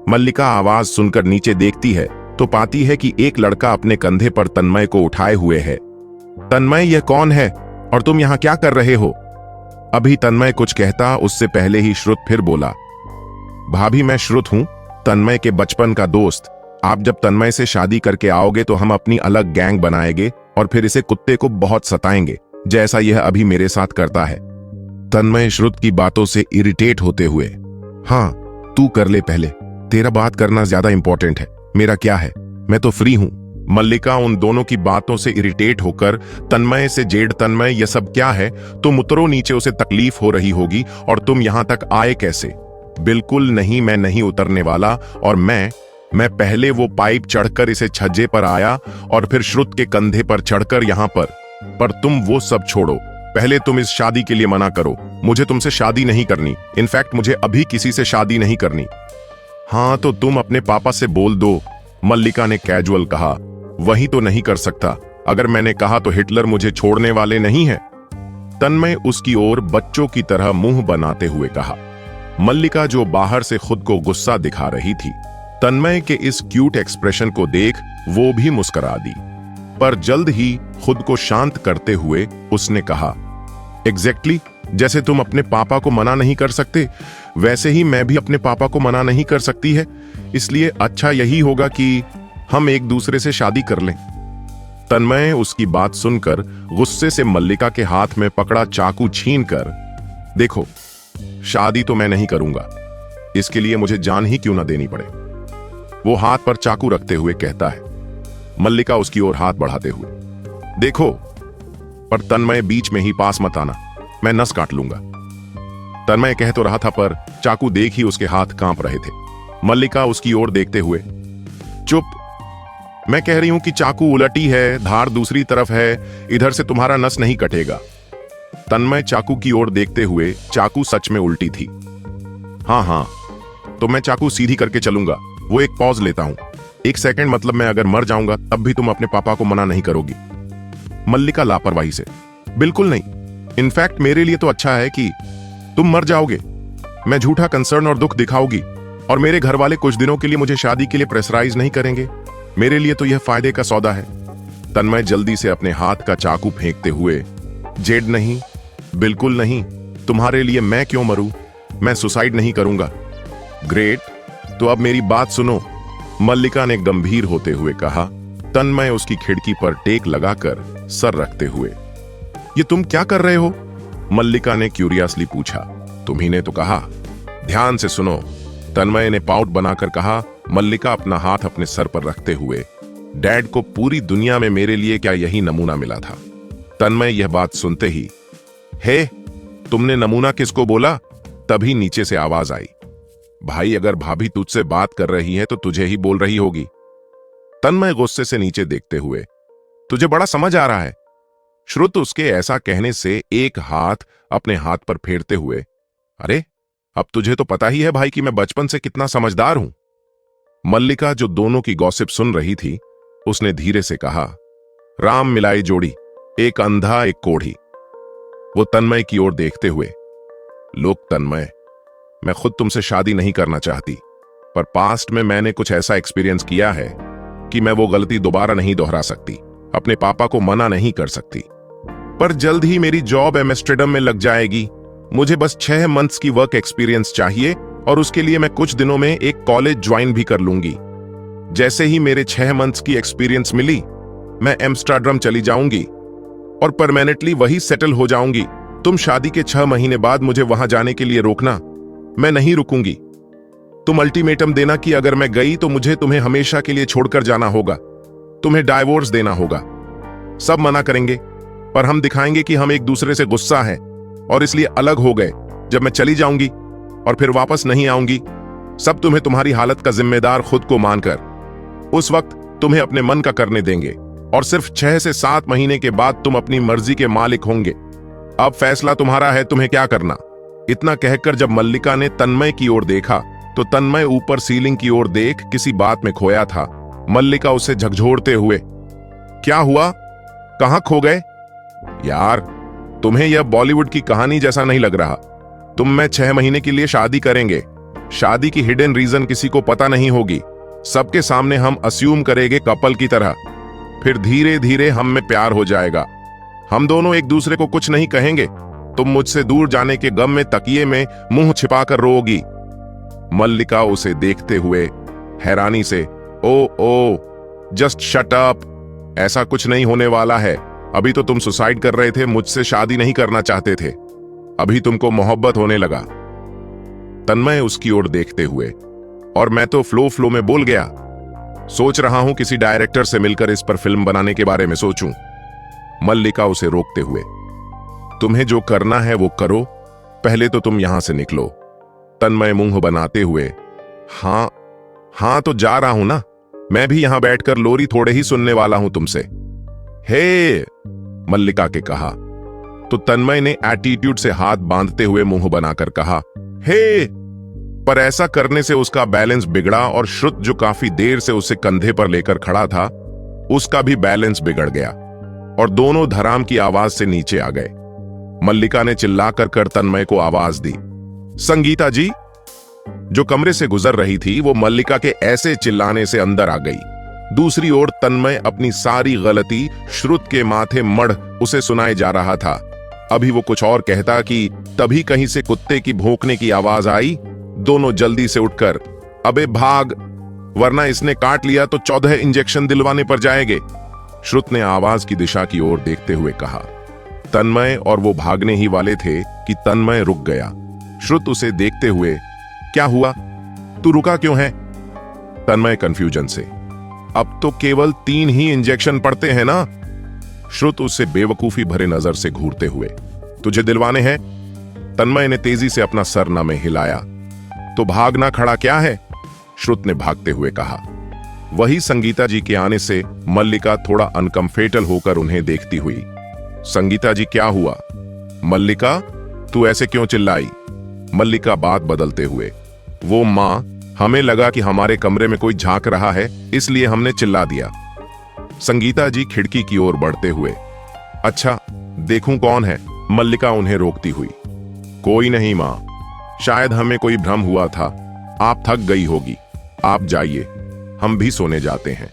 Speaker 1: मल्लिका आवाज सुनकर नीचे देखती है तो पाती है कि एक लड़का अपने कंधे पर तन्मय को उठाए हुए है। तन्मय, यह कौन है और तुम यहां क्या कर रहे हो? अभी तन्मय कुछ कहता उससे पहले ही श्रुत फिर बोला, भाभी मैं श्रुत हूं, तन्मय के बचपन का दोस्त। आप जब तन्मय से शादी करके आओगे तो हम अपनी अलग गैंग बनाएंगे और फिर इसे कुत्ते को बहुत सताएंगे, जैसा यह अभी मेरे साथ करता है। तन्मय श्रुत की बातों से इरिटेट होते हुए, हाँ तू कर ले पहले, तेरा बात करना ज्यादा इंपॉर्टेंट है, मेरा क्या है, मैं तो फ्री हूं। मल्लिका उन दोनों की बातों से इरिटेट होकर तन्मय से जेड, तन्मय यह सब क्या है? तुम उतरो नीचे, उसे तकलीफ हो रही होगी और तुम यहां तक आए कैसे? बिल्कुल नहीं, मैं नहीं उतरने वाला। और मैं पहले वो पाइप चढ़कर इसे छज्जे पर आया और फिर श्रुत के कंधे पर चढ़कर यहां पर तुम वो सब छोड़ो, पहले तुम इस शादी के लिए मना करो। मुझे तुमसे शादी नहीं करनी, इनफैक्ट मुझे अभी किसी से शादी नहीं करनी। हाँ तो तुम अपने पापा से बोल दो, मल्लिका ने कैजुअल कहा। वही तो नहीं कर सकता, अगर मैंने कहा तो हिटलर मुझे छोड़ने वाले नहीं है। तन्मय उसकी ओर बच्चों की तरह मुंह बनाते हुए कहा। मल्लिका जो बाहर से खुद को गुस्सा दिखा रही थी, तन्मय के इस क्यूट एक्सप्रेशन को देख वो भी मुस्कुरा दी, पर जल्द ही खुद को शांत करते हुए उसने कहा, एग्जैक्टली जैसे तुम अपने पापा को मना नहीं कर सकते, वैसे ही मैं भी अपने पापा को मना नहीं कर सकती है। इसलिए अच्छा यही होगा कि हम एक दूसरे से शादी कर लें। तन्मय उसकी बात सुनकर गुस्से से मल्लिका के हाथ में पकड़ा चाकू छीनकर, देखो शादी तो मैं नहीं करूंगा, इसके लिए मुझे जान ही क्यों ना देनी पड़े, वो हाथ पर चाकू रखते हुए कहता है। मल्लिका उसकी ओर हाथ बढ़ाते हुए, देखो पर तन्मय बीच में ही पास मत आना, मैं नस काट लूंगा। तन्मय कह तो रहा था पर चाकू देख ही उसके हाथ कांप रहे थे। मल्लिका उसकी ओर देखते हुए, चुप, मैं कह रही हूं कि चाकू उलटी है, धार दूसरी तरफ है, इधर से तुम्हारा नस नहीं कटेगा। तन्मय चाकू की ओर देखते हुए, चाकू सच में उल्टी थी। हाँ तो मैं चाकू सीधी करके चलूंगा। वो एक पॉज लेता हूं, 1 सेकंड, मतलब मैं अगर मर जाऊंगा तब भी तुम अपने पापा को मना नहीं करोगी? मल्लिका लापरवाही से, बिल्कुल नहीं, इनफैक्ट मेरे लिए तो अच्छा है कि तुम मर जाओगे। मैं झूठा कंसर्न और दुख दिखाओगी और मेरे घर वाले कुछ दिनों के लिए मुझे शादी के लिए प्रेशराइज नहीं करेंगे। मेरे लिए तो यह फायदे का सौदा है। तन्मय जल्दी से अपने हाथ का चाकू फेंकते हुए, जेड नहीं, बिल्कुल नहीं, तुम्हारे लिए मैं क्यों मरूं, मैं सुसाइड नहीं करूंगा। ग्रेट, तो अब मेरी बात सुनो, मल्लिका ने गंभीर होते हुए कहा। तन्मय उसकी खिड़की पर टेक लगाकर सर रखते हुए, ये तुम क्या कर रहे हो? मल्लिका ने क्यूरियसली पूछा। तुम्ही ने तो कहा। ध्यान से सुनो, तन्मय ने पाउट बनाकर कहा। मल्लिका अपना हाथ अपने सर पर रखते हुए, डैड को पूरी दुनिया में मेरे लिए क्या यही नमूना मिला था? तन्मय यह बात सुनते ही, हे तुमने नमूना किसको बोला? तभी नीचे से आवाज आई, भाई अगर भाभी तुझसे बात कर रही है तो तुझे ही बोल रही होगी। तन्मय गुस्से से नीचे देखते हुए, तुझे बड़ा समझ आ रहा है। श्रुत उसके ऐसा कहने से एक हाथ अपने हाथ पर फेरते हुए, अरे अब तुझे तो पता ही है भाई कि मैं बचपन से कितना समझदार हूं। मल्लिका जो दोनों की गॉसिप सुन रही थी, उसने धीरे से कहा, राम मिलाई जोड़ी, एक अंधा एक कोढ़ी। वो तन्मय की ओर देखते हुए, लोक तन्मय, मैं खुद तुमसे शादी नहीं करना चाहती, पर पास्ट में मैंने कुछ ऐसा एक्सपीरियंस किया है कि मैं वो गलती दोबारा नहीं दोहरा सकती। अपने पापा को मना नहीं कर सकती, पर जल्द ही मेरी जॉब एम्स्टर्डम में लग जाएगी। मुझे बस 6 मंथ्स की वर्क एक्सपीरियंस चाहिए और उसके लिए मैं कुछ दिनों में एक कॉलेज ज्वाइन भी कर लूंगी। जैसे ही मेरे 6 मंथ्स की एक्सपीरियंस मिली, मैं एम्स्टर्डम चली जाऊंगी और परमानेंटली वही सेटल हो जाऊंगी। तुम शादी के 6 महीने बाद मुझे वहां जाने के लिए रोकना, मैं नहीं रुकूंगी। तुम अल्टीमेटम देना कि अगर मैं गई तो मुझे तुम्हें हमेशा के लिए छोड़कर जाना होगा, तुम्हें डाइवोर्स देना होगा। सब मना करेंगे, पर हम दिखाएंगे कि हम एक दूसरे से गुस्सा हैं और इसलिए अलग हो गए। जब मैं चली जाऊंगी और फिर वापस नहीं आऊंगी, सब तुम्हें तुम्हारी हालत का जिम्मेदार खुद को मानकर उस वक्त तुम्हें अपने मन का करने देंगे और सिर्फ 6 से 7 महीने के बाद तुम अपनी मर्जी के मालिक होंगे। अब फैसला तुम्हारा है, तुम्हें क्या करना। इतना कहकर जब मल्लिका ने तन्मय की ओर देखा तो तन्मय ऊपर सीलिंग की ओर देख किसी बात में खोया था। मल्लिका उसे झकझोरते हुए, क्या हुआ, कहां खो गए? यार, तुम्हें यह बॉलीवुड की कहानी जैसा नहीं लग रहा। तुम मैं 6 महीने के लिए शादी करेंगे। शादी की हिडन रीजन किसी को पता नहीं होगी। सबके सामने हम अस्यूम करेंगे कपल की तरह। फिर धीरे धीरे हम में प्यार हो जाएगा। हम दोनों एक दूसरे को कुछ नहीं कहेंगे। तुम मुझसे दूर जाने के गम में तकिए में मुंह छिपाकर रोओगी। मल्लिका उसे देखते हुए हैरानी से, ओ जस्ट शट अप। ऐसा कुछ नहीं होने वाला है। अभी तो तुम सुसाइड कर रहे थे, मुझसे शादी नहीं करना चाहते थे। अभी तुमको मोहब्बत होने लगा। तन्मय उसकी ओर देखते हुए, और मैं तो फ्लो में बोल गया। सोच रहा हूं किसी डायरेक्टर से मिलकर इस पर फिल्म बनाने के बारे में सोचूं। मल्लिका उसे रोकते हुए, तुम्हें जो करना है वो करो, पहले तो तुम यहां से निकलो। तन्मय मुंह बनाते हुए, हाँ तो जा रहा हूं ना। मैं भी यहां बैठकर लोरी थोड़े ही सुनने वाला हूं तुमसे। हे, मल्लिका के कहा तो तन्मय ने एटीट्यूड से हाथ बांधते हुए मुंह बनाकर कहा, हे। पर ऐसा करने से उसका बैलेंस बिगड़ा और श्रुत जो काफी देर से उसे कंधे पर लेकर खड़ा था, उसका भी बैलेंस बिगड़ गया और दोनों धराम की आवाज से नीचे आ गए। मल्लिका ने चिल्लाकर कर तन्मय को आवाज दी, संगीता जी। जो कमरे से गुजर रही थी वो मल्लिका के ऐसे चिल्लाने से अंदर आ गई। दूसरी ओर तन्मय अपनी सारी गलती श्रुत के माथे मढ़ उसे सुनाए जा रहा था। अभी वो कुछ और कहता कि तभी कहीं से कुत्ते की भौंकने की आवाज आई। दोनों जल्दी से उठकर, अबे भाग, वरना इसने काट लिया तो 14 इंजेक्शन दिलवाने पर जाएंगे। श्रुत ने आवाज की दिशा की ओर देखते हुए कहा। तन्मय और वो भागने ही वाले थे कि तन्मय रुक गया। श्रुत उसे देखते हुए, क्या हुआ, तू रुका क्यों है? तन्मय कंफ्यूजन से, अब तो केवल 3 ही इंजेक्शन पड़ते हैं ना? श्रुत उससे बेवकूफी भरे नजर से घूरते हुए, तुझे दिलवाने हैं? तन्मय ने तेजी से अपना सर न में हिलाया। तो भागना खड़ा क्या है? श्रुत ने भागते हुए कहा। वही संगीता जी के आने से मल्लिका थोड़ा अनकंफर्टेबल होकर उन्हें देखती हुई, संगीता जी क्या हुआ? मल्लिका, तू ऐसे क्यों चिल्लाई? मल्लिका बात बदलते हुए, वो मां, हमें लगा कि हमारे कमरे में कोई झांक रहा है, इसलिए हमने चिल्ला दिया। संगीता जी खिड़की की ओर बढ़ते हुए, अच्छा देखूं कौन है? मल्लिका उन्हें रोकती हुई, कोई नहीं मां, शायद हमें कोई भ्रम हुआ था। आप थक गई होगी, आप जाइए, हम भी सोने जाते हैं।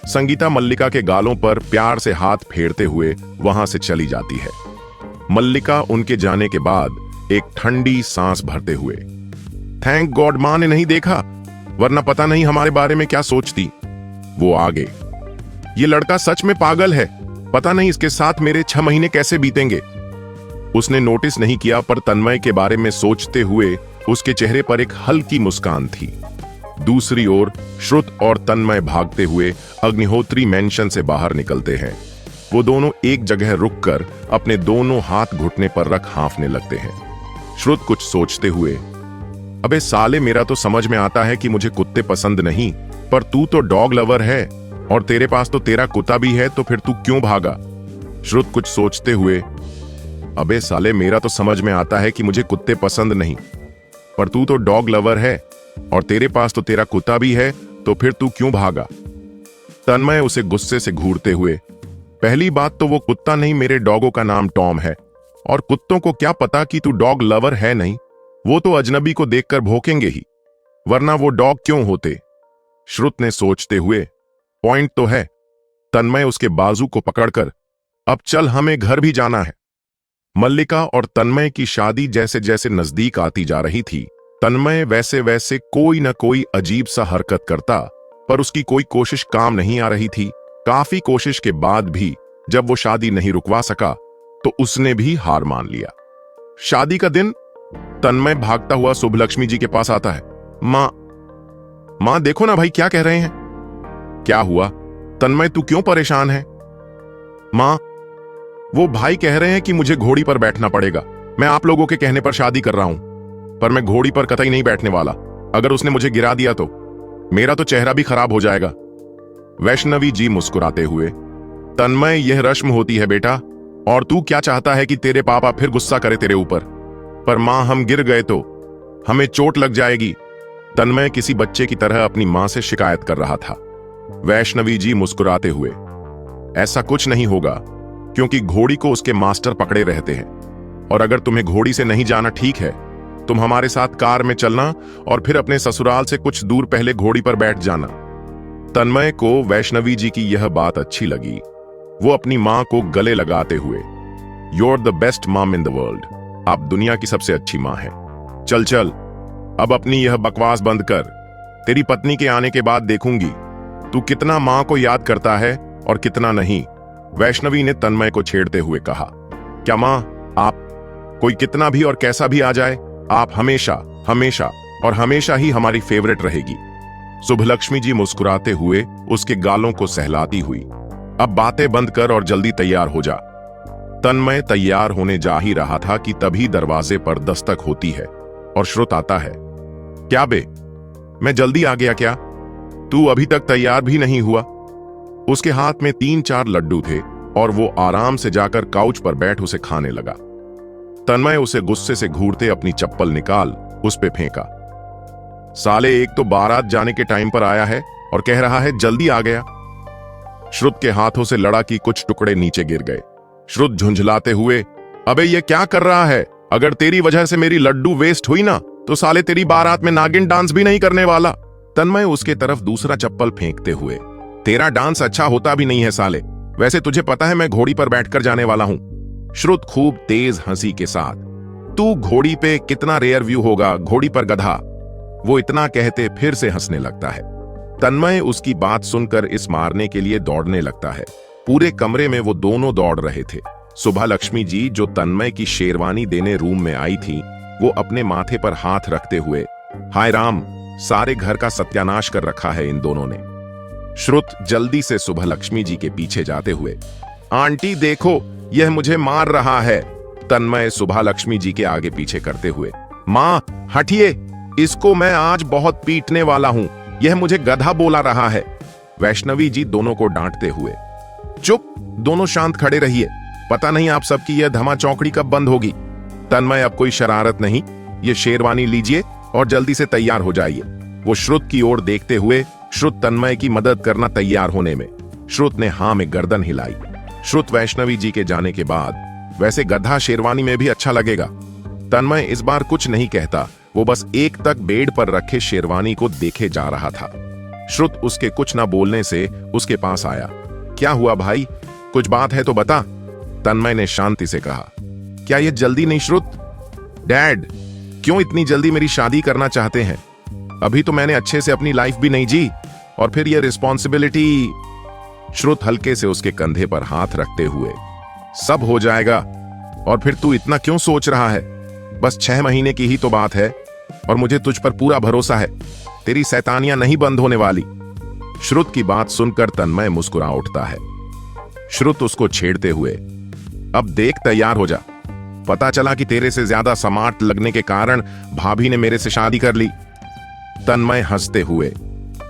Speaker 1: संगीता मल्लिका के गालों पर प्यार से हाथ फेरते हुए वहां से चली जाती है। मल्लिका उनके जाने के बाद एक ठंडी सांस भरते हुए, थैंक गॉड मां ने नहीं देखा, वरना पता नहीं हमारे बारे में क्या सोचती। वो आगे, ये लड़का सच में पागल है, पता नहीं इसके साथ मेरे 6 महीने कैसे बीतेंगे। उसने नोटिस नहीं किया, पर तन्मय के बारे में सोचते हुए उसके चेहरे पर एक हल्की मुस्कान थी। दूसरी ओर श्रुत और तन्मय भागते हुए अग्निहोत्री मैंशन से बाहर निकलते हैं। वो दोनों एक जगह रुककर अपने दोनों हाथ घुटने पर रख हाँफने लगते हैं। श्रुत कुछ सोचते हुए, अबे साले, मेरा तो समझ में आता है कि मुझे कुत्ते पसंद नहीं, पर तू तो डॉग लवर है और तेरे पास तो तेरा कुत्ता भी है, तो फिर तू क्यों भागा? श्रुत कुछ सोचते हुए, अबे साले, मेरा तो समझ में आता है कि मुझे कुत्ते पसंद नहीं, पर तू तो डॉग लवर है और तेरे पास तो तेरा कुत्ता भी है, तो फिर तू क्यों भागा? तन्मय उसे गुस्से से घूरते हुए, पहली बात तो वो कुत्ता नहीं, मेरे डॉगों का नाम टॉम है, और कुत्तों को क्या पता कि तू डॉग लवर है नहीं, वो तो अजनबी को देखकर भौंकेंगे ही, वरना वो डॉग क्यों होते? श्रुत ने सोचते हुए, पॉइंट तो है। तन्मय उसके बाजू को पकड़कर, अब चल, हमें घर भी जाना है। मल्लिका और तन्मय की शादी जैसे जैसे नजदीक आती जा रही थी, तन्मय वैसे वैसे कोई न कोई अजीब सा हरकत करता, पर उसकी कोई कोशिश काम नहीं आ रही थी। काफी कोशिश के बाद भी जब वो शादी नहीं रुकवा सका, तो उसने भी हार मान लिया। शादी का दिन तन्मय भागता हुआ शुभलक्ष्मी जी के पास आता है। मां देखो ना भाई, क्या कह रहे हैं? क्या हुआ तन्मय, तू क्यों परेशान है? माँ, वो भाई कह रहे हैं कि मुझे घोड़ी पर बैठना पड़ेगा। मैं आप लोगों के कहने पर शादी कर रहा हूं, पर मैं घोड़ी पर कतई नहीं बैठने वाला। अगर उसने मुझे गिरा दिया तो मेरा तो चेहरा भी खराब हो जाएगा। वैष्णवी जी मुस्कुराते हुए, तन्मय, यह रस्म होती है बेटा, और तू क्या चाहता है कि तेरे पापा फिर गुस्सा करे तेरे ऊपर? पर मां, हम गिर गए तो हमें चोट लग जाएगी। तन्मय किसी बच्चे की तरह अपनी मां से शिकायत कर रहा था। वैष्णवी जी मुस्कुराते हुए, ऐसा कुछ नहीं होगा, क्योंकि घोड़ी को उसके मास्टर पकड़े रहते हैं। और अगर तुम्हें घोड़ी से नहीं जाना ठीक है, तुम हमारे साथ कार में चलना और फिर अपने ससुराल से कुछ दूर पहले घोड़ी पर बैठ जाना। तन्मय को वैष्णवी जी की यह बात अच्छी लगी। वो अपनी मां को गले लगाते हुए, you are the best mom in the world, आप दुनिया की सबसे अच्छी मां हैं। चल चल, अब अपनी यह बकवास बंद कर। तेरी पत्नी के आने के बाद देखूंगी तू कितना मां को याद करता है और कितना नहीं। वैष्णवी ने तन्मय को छेड़ते हुए कहा, क्या मां, आप कोई कितना भी और कैसा भी आ जाए, आप हमेशा हमेशा और हमेशा ही हमारी फेवरेट रहेगी। शुभलक्ष्मी जी मुस्कुराते हुए उसके गालों को सहलाती हुई, अब बातें बंद कर और जल्दी तैयार हो जा। तन्मय तैयार होने जा ही रहा था कि तभी दरवाजे पर दस्तक होती है और श्रुत आता है। क्या बे, मैं जल्दी आ गया क्या? तू अभी तक तैयार भी नहीं हुआ? उसके हाथ में 3-4 लड्डू थे और वो आराम से जाकर काउच पर बैठ उसे खाने लगा। तन्मय उसे गुस्से से घूरते अपनी चप्पल निकाल उस पे फेंका। साले, एक तो बारात जाने के टाइम पर आया है और कह रहा है जल्दी आ गया। श्रुत के हाथों से लड़ा की कुछ टुकड़े नीचे गिर गए। श्रुत झुंझलाते हुए, अबे ये क्या कर रहा है? अगर तेरी वजह से मेरी लड्डू वेस्ट हुई ना, तो साले तेरी बारात में नागिन डांस भी नहीं करने वाला। तन्मय उसके तरफ दूसरा चप्पल फेंकते हुए, तेरा डांस अच्छा होता भी नहीं है साले। वैसे तुझे पता है मैं घोड़ी पर बैठकर जाने वाला हूं। श्रुत खूब तेज हंसी के साथ, तू घोड़ी पे कितना रेयर व्यू होगा, घोड़ी पर गधा। वो इतना कहते फिर से हंसने लगता है। तन्मय उसकी बात सुनकर इस मारने के लिए दौड़ने लगता है। पूरे कमरे में वो दोनों दौड़ रहे थे। सुबह लक्ष्मी जी, जो तन्मय की शेरवानी देने रूम में आई थी, वो अपने माथे पर हाथ रखते हुए, हाय राम, सारे घर का सत्यानाश कर रखा है इन दोनों ने। श्रुत जल्दी से सुबह लक्ष्मी जी के पीछे जाते हुए, आंटी देखो, यह मुझे मार रहा है। तन्मय सुबह लक्ष्मी जी के आगे पीछे करते हुए, मां हटिए, इसको मैं आज बहुत पीटने वाला हूं, यह मुझे गधा बोला रहा है। वैष्णवी जी दोनों को डांटते हुए, चुप, दोनों शांत खड़े रहिए, पता नहीं आप सबकी यह धमा चौकड़ी कब बंद होगी। तन्मय, अब कोई शरारत नहीं, ये शेरवानी लीजिए और जल्दी से तैयार हो जाइए। वो श्रुत की ओर देखते हुए, श्रुत तन्मय की मदद करना तैयार होने में। श्रुत ने हां में गर्दन हिलाई। श्रुत वैष्णवी जी के जाने के बाद, वैसे गधा शेरवानी में भी अच्छा लगेगा। तन्मय इस बार कुछ नहीं कहता, वो बस एक तक बेड पर रखे शेरवानी को देखे जा रहा था। श्रुत उसके कुछ ना बोलने से उसके पास आया। क्या हुआ भाई, कुछ बात है तो बता। तन्मय ने शांति से कहा, क्या ये जल्दी नहीं श्रुत? डैड, क्यों इतनी जल्दी मेरी शादी करना चाहते हैं? अभी तो मैंने अच्छे से अपनी लाइफ भी नहीं जी, और फिर ये रिस्पॉन्सिबिलिटी। श्रुत हल्के से उसके कंधे पर हाथ रखते हुए, सब हो जाएगा, और फिर तू इतना क्यों सोच रहा है? बस 6 महीने की ही तो बात है, और मुझे तुझ पर पूरा भरोसा है, तेरी शैतानियां नहीं बंद होने वाली। श्रुत की बात सुनकर तन्मय मुस्कुरा उठता है। श्रुत उसको छेड़ते हुए, अब देख, तैयार हो जा। पता चला कि तेरे से ज्यादा स्मार्ट लगने के कारण भाभी ने मेरे से शादी कर ली। तन्मय हंसते हुए,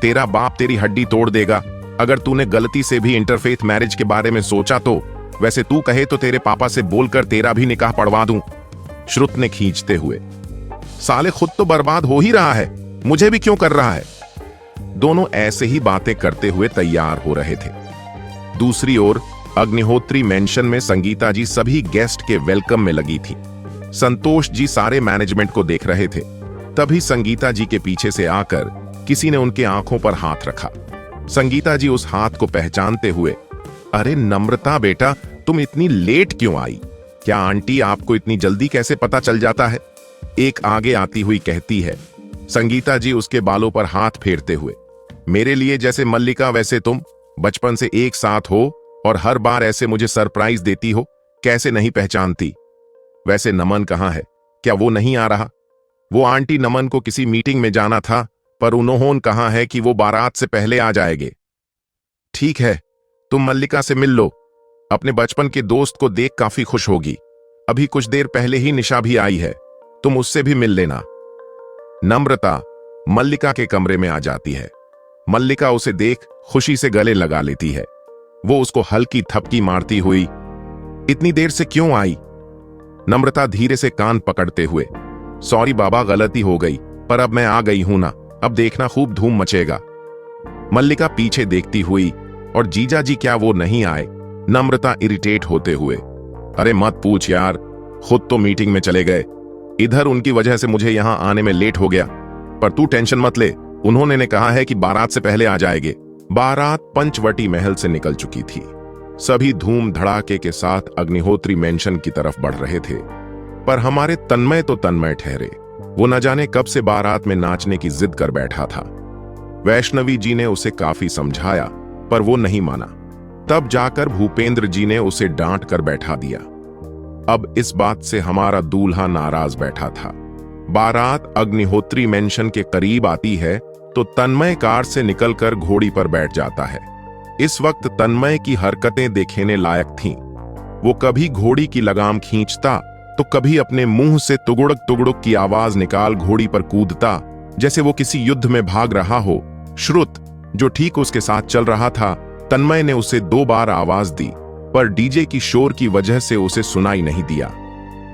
Speaker 1: तेरा बाप तेरी हड्डी तोड़ देगा अगर तूने गलती से भी इंटरफेथ मैरिज के बारे में सोचा तो। वैसे तू कहे तो तेरे पापा से बोलकर तेरा भी निकाह पढ़वा दूं। श्रुत ने खींचते हुए, साले खुद तो बर्बाद हो ही रहा है, मुझे भी क्यों कर रहा है। दोनों ऐसे ही बातें करते हुए तैयार हो रहे थे। दूसरी ओर अग्निहोत्री मेंशन में संगीता जी सभी गेस्ट के वेलकम में लगी थी। संतोष जी सारे मैनेजमेंट को देख रहे थे। तभी संगीता जी के पीछे से आकर किसी ने उनके आंखों पर हाथ रखा। संगीता जी उस हाथ को पहचानते हुए, अरे नम्रता बेटा, तुम इतनी लेट क्यों आई? क्या आंटी, आपको इतनी जल्दी कैसे पता चल जाता है? एक आगे आती हुई कहती है। संगीता जी उसके बालों पर हाथ फेरते हुए, मेरे लिए जैसे मल्लिका वैसे तुम बचपन से एक साथ हो और हर बार ऐसे मुझे सरप्राइज देती हो, कैसे नहीं पहचानती? वैसे नमन कहाँ है? क्या वो नहीं आ रहा? वो आंटी, नमन को किसी मीटिंग में जाना था, पर उन्होंने कहा है कि वो बारात से पहले आ जाएंगे। ठीक है, तुम मल्लिका से मिल लो। अपने बचपन के दोस्त को देख काफी खुश होगी। अभी कुछ देर पहले ही निशा भी आई है, तुम उससे भी मिल लेना। नम्रता मल्लिका के कमरे में आ जाती है। मल्लिका उसे देख खुशी से गले लगा लेती है। वो उसको हल्की थपकी मारती हुई, इतनी देर से क्यों आई? नम्रता धीरे से कान पकड़ते हुए, सॉरी बाबा, गलती हो गई, पर अब मैं आ गई हूं ना, अब देखना खूब धूम मचेगा। मल्लिका पीछे देखती हुई, और जीजा जी क्या वो नहीं आए? नम्रता इरिटेट होते हुए, अरे मत पूछ यार, खुद तो मीटिंग में चले गए, इधर उनकी वजह से मुझे यहां आने में लेट हो गया। पर तू टेंशन मत ले, उन्होंने ने कहा है कि बारात से पहले आ जाएंगे। बारात पंचवटी महल से निकल चुकी थी। सभी धूम धड़ाके के साथ अग्निहोत्री मेंशन की तरफ बढ़ रहे थे, पर हमारे तन्मय तो तन्मय ठहरे। वो न जाने कब से बारात में नाचने की जिद कर बैठा था। वैष्णवी जी ने उसे काफी समझाया, पर वो नहीं माना। तब जाकर भूपेंद्र जी ने उसे डांट कर बैठा दिया। अब इस बात से हमारा दूल्हा नाराज बैठा था। बारात अग्निहोत्री मेंशन के करीब आती है तो तन्मय कार से निकलकर घोड़ी पर बैठ जाता है। इस वक्त तन्मय की हरकतें देखने लायक थीं। वो कभी घोड़ी की लगाम खींचता तो कभी अपने मुंह से तुगुड़क तुगुड़क की आवाज निकाल घोड़ी पर कूदता, जैसे वो किसी युद्ध में भाग रहा हो। श्रुत, जो ठीक उसके साथ चल रहा था, तन्मय ने उसे 2 बार आवाज दी, पर डीजे की शोर की वजह से उसे सुनाई नहीं दिया।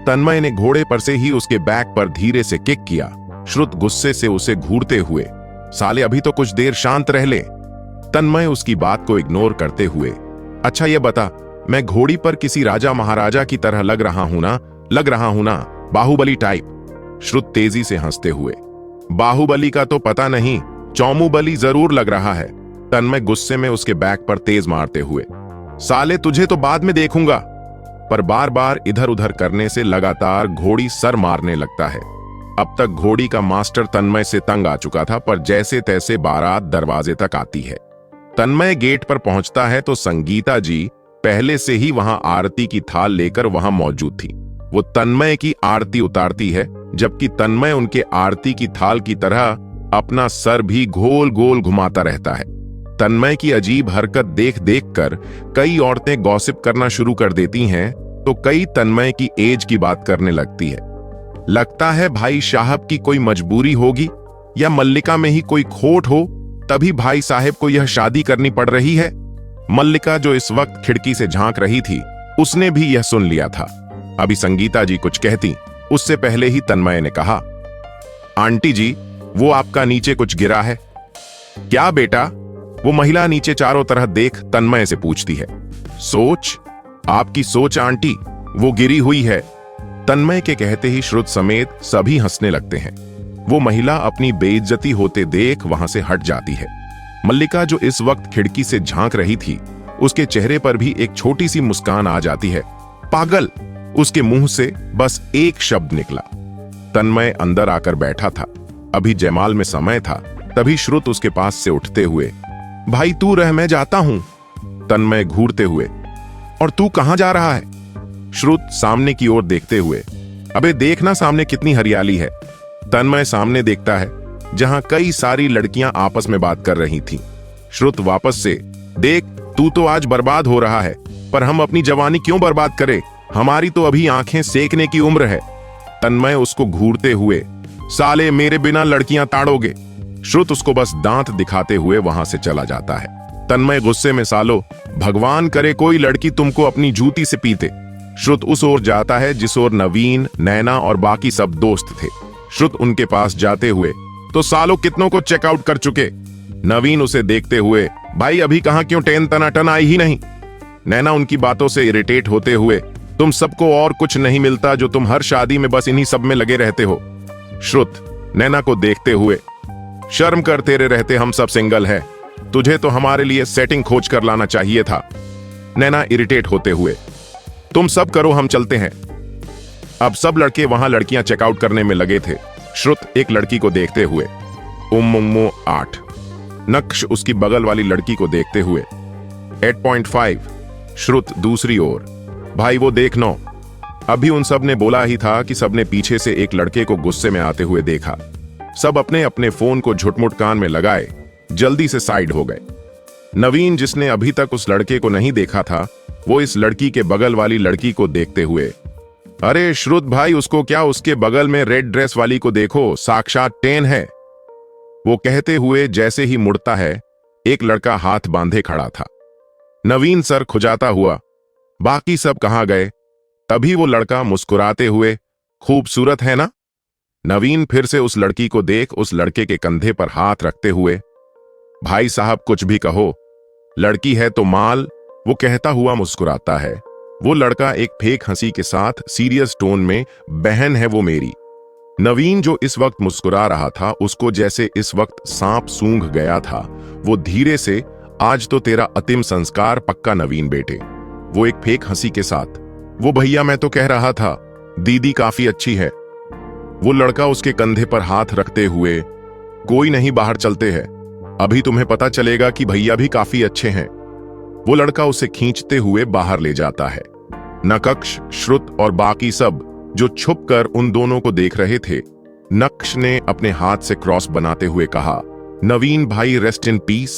Speaker 1: तन्मय ने घोड़े पर से ही उसके बैक पर धीरे से किक किया। श्रुत गुस्से से उसे घूरते हुए, साले अभी तो कुछ देर शांत रह ले। तन्मय उसकी बात को इग्नोर करते हुए, अच्छा ये बता, मैं घोड़ी पर किसी राजा महाराजा की तरह लग रहा हूं ना, बाहुबली टाइप? श्रुत तेजी से हंसते हुए, बाहुबली का तो पता नहीं, चौमुबली जरूर लग रहा है। तन्मय गुस्से में उसके बैक पर तेज मारते हुए, साले तुझे तो बाद में देखूंगा। पर बार बार इधर उधर करने से लगातार घोड़ी सर मारने लगता है। अब तक घोड़ी का मास्टर तन्मय से तंग आ चुका था, पर जैसे तैसे बारात दरवाजे तक आती है। तन्मय गेट पर पहुंचता है तो संगीता जी पहले से ही वहां आरती की थाल लेकर वहां मौजूद थी। वो तन्मय की आरती उतारती है, जबकि तन्मय उनके आरती की थाल की तरह अपना सर भी गोल गोल घुमाता रहता है। तन्मय की अजीब हरकत देख देख कर कई औरतें गॉसिप करना शुरू कर देती हैं, तो कई तन्मय की एज की बात करने लगती है। लगता है भाई साहब की कोई मजबूरी होगी, या मल्लिका में ही कोई खोट हो, तभी भाई साहब को यह शादी करनी पड़ रही है। मल्लिका, जो इस वक्त खिड़की से झांक रही थी, उसने भी यह सुन लिया था। अभी संगीता जी कुछ कहती, उससे पहले ही तन्मय ने कहा, आंटी जी, वो आपका नीचे कुछ गिरा है क्या बेटा? वो महिला नीचे चारों तरह देख तन्मय से पूछती है। सोच, आपकी सोच आंटी, वो गिरी हुई है। तन्मय के कहते ही श्रुत समेत सभी हंसने लगते हैं। वो महिला अपनी बेइज्जती होते देख वहां से हट जाती है। मल्लिका, जो इस वक्त खिड़की से झांक रही थी, उसके चेहरे पर भी एक छोटी सी मुस्कान आ जाती है। पागल, उसके मुंह से बस एक शब्द निकला। तन्मय अंदर आकर बैठा था। अभी जयमाल में समय था। तभी श्रुत उसके पास से उठते हुए, भाई तू रह, मैं जाता हूं। तन्मय घूरते हुए, और तू कहां जा रहा है? श्रुत सामने की ओर देखते हुए, अबे देखना सामने कितनी हरियाली है। तन्मय सामने देखता है, जहां कई सारी लड़कियां आपस में बात कर रही थीं। श्रुत वापस से, देख तू तो आज बर्बाद हो रहा है, पर हम अपनी जवानी क्यों बर्बाद करें? हमारी तो अभी आंखें सेकने की उम्र है। तन्मय उसको घूरते हुए, साले मेरे बिना लड़कियां ताड़ोगे। श्रुत उसको बस दांत दिखाते हुए वहां से चला जाता है। तन्मय गुस्से में, सालो भगवान करे कोई लड़की तुमको अपनी जूती से पीते। श्रुत उस ओर जाता है जिस ओर नवीन, नैना और बाकी सब दोस्त थे। श्रुत उनके पास जाते हुए, तो सालों कितनों को चेकआउट कर चुके? नवीन उसे देखते हुए, भाई अभी कहां, क्यों टेन टनाटन आई ही नहीं? नैना उनकी बातों से इरिटेट होते हुए, तुम सबको और कुछ नहीं मिलता जो तुम हर शादी में बस इन्हीं सब में लगे रहते हो। श्रुत नैना को देखते हुए, शर्म कर, तेरे रहते हम सब सिंगल है, तुझे तो हमारे लिए सेटिंग खोज कर लाना चाहिए था। नैना इरिटेट होते हुए, तुम सब करो, हम चलते हैं। अब सब लड़के वहां लड़कियां चेकआउट करने में लगे थे। श्रुत एक लड़की को देखते हुए, 8। नक्श उसकी बगल वाली लड़की को देखते हुए, 8.5। श्रुत दूसरी ओर, भाई वो देख 9। अभी उन सब ने बोला ही था कि सबने पीछे से एक लड़के को गुस्से में आते हुए देखा। सब अपने अपने फोन को झुटमुट कान में लगाए जल्दी से साइड हो गए। नवीन, जिसने अभी तक उस लड़के को नहीं देखा था, वो इस लड़की के बगल वाली लड़की को देखते हुए, अरे श्रुत भाई, उसको क्या, उसके बगल में रेड ड्रेस वाली को देखो, साक्षात टेन है। वो कहते हुए जैसे ही मुड़ता है, एक लड़का हाथ बांधे खड़ा था। नवीन सर खुजाता हुआ, बाकी सब कहां गए? तभी वो लड़का मुस्कुराते हुए, खूबसूरत है ना? नवीन फिर से उस लड़की को देख उस लड़के के कंधे पर हाथ रखते हुए, भाई साहब कुछ भी कहो, लड़की है तो माल, वो कहता हुआ मुस्कुराता है। वो लड़का एक फेक हंसी के साथ सीरियस टोन में, बहन है वो मेरी। नवीन जो इस वक्त मुस्कुरा रहा था, उसको जैसे इस वक्त सांप सूंघ गया था। वो धीरे से, आज तो तेरा अंतिम संस्कार पक्का नवीन बेटे। वो एक फेक हंसी के साथ, वो भैया मैं तो कह रहा था, दीदी काफी अच्छी है। वो लड़का उसके कंधे पर हाथ रखते हुए, कोई नहीं, बाहर चलते हैं, अभी तुम्हें पता चलेगा कि भैया भी काफी अच्छे हैं। वो लड़का उसे खींचते हुए बाहर ले जाता है। नक्श, श्रुत और बाकी सब जो छुपकर उन दोनों को देख रहे थे, नक्श ने अपने हाथ से क्रॉस बनाते हुए कहा, नवीन भाई रेस्ट इन पीस।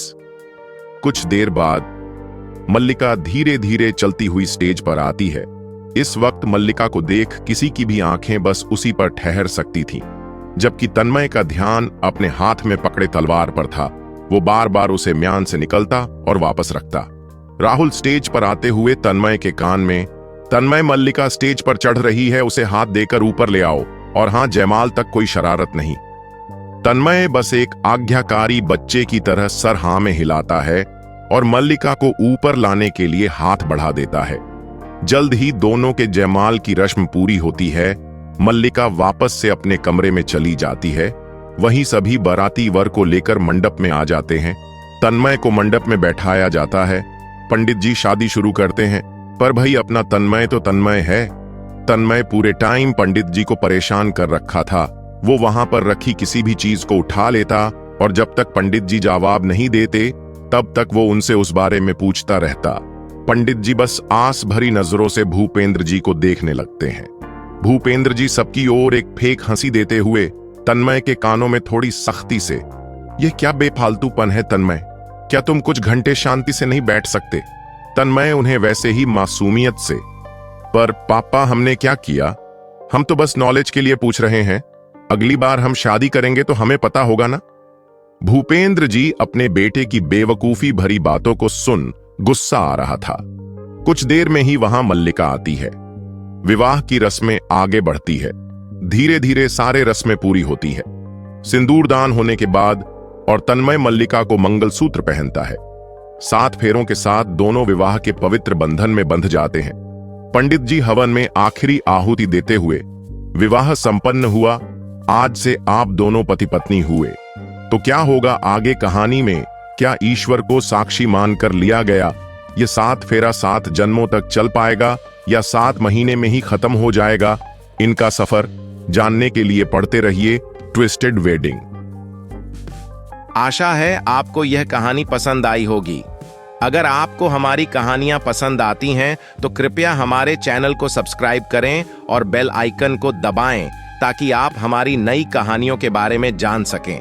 Speaker 1: कुछ देर बाद मल्लिका धीरे धीरे चलती हुई स्टेज पर आती है। इस वक्त मल्लिका को देख किसी की भी आंखें बस उसी पर ठहर सकती थीं, जबकि तन्मय का ध्यान अपने हाथ में पकड़े तलवार पर था। वो बार बार उसे म्यान से निकलता और वापस रखता। राहुल स्टेज पर आते हुए तन्मय के कान में, तन्मय, मल्लिका स्टेज पर चढ़ रही है, उसे हाथ देकर ऊपर ले आओ, और हां, जयमाल तक कोई शरारत नहीं। तन्मय बस एक आज्ञाकारी बच्चे की तरह सर हां में हिलाता है और मल्लिका को ऊपर लाने के लिए हाथ बढ़ा देता है। जल्द ही दोनों के जयमाल की रस्म पूरी होती है। मल्लिका वापस से अपने कमरे में चली जाती है। वहीं सभी बाराती वर को लेकर मंडप में आ जाते हैं। तन्मय को मंडप में बैठाया जाता है। पंडित जी शादी शुरू करते हैं, पर भाई अपना तन्मय तो तन्मय है। तन्मय पूरे टाइम पंडित जी को परेशान कर रखा था। वो वहां पर रखी किसी भी चीज को उठा लेता और जब तक पंडित जी जवाब नहीं देते तब तक वो उनसे उस बारे में पूछता रहता। पंडित जी बस आस भरी नजरों से भूपेंद्र जी को देखने लगते हैं। भूपेंद्र जी सबकी ओर एक फेक हंसी देते हुए तन्मय के कानों में थोड़ी सख्ती से, यह क्या बेफालतूपन है तन्मय, क्या तुम कुछ घंटे शांति से नहीं बैठ सकते? तन्मय उन्हें वैसे ही मासूमियत से, पर पापा हमने क्या किया, हम तो बस नॉलेज के लिए पूछ रहे हैं, अगली बार हम शादी करेंगे तो हमें पता होगा ना। भूपेंद्र जी अपने बेटे की बेवकूफी भरी बातों को सुन गुस्सा आ रहा था। कुछ देर में ही वहां मल्लिका आती है। विवाह की रस्में आगे बढ़ती है। धीरे धीरे सारे रस्में पूरी होती है। सिंदूरदान होने के बाद और तन्मय मल्लिका को मंगलसूत्र पहनता है। 7 फेरों के साथ दोनों विवाह के पवित्र बंधन में बंध जाते हैं। पंडित जी हवन में आखिरी आहुति देते हुए, विवाह संपन्न हुआ, आज से आप दोनों पति पत्नी हुए। तो क्या होगा आगे कहानी में? क्या ईश्वर को साक्षी मानकर लिया गया ये 7 फेरा 7 जन्मों तक चल पाएगा या 7 महीने में ही खत्म हो जाएगा? इनका सफर जानने के लिए पढ़ते रहिए ट्विस्टेड वेडिंग।
Speaker 2: आशा है आपको यह कहानी पसंद आई होगी। अगर आपको हमारी कहानियां पसंद आती हैं तो कृपया हमारे चैनल को सब्सक्राइब करें और बेल आइकन को दबाएं ताकि आप हमारी नई कहानियों के बारे में जान सकें।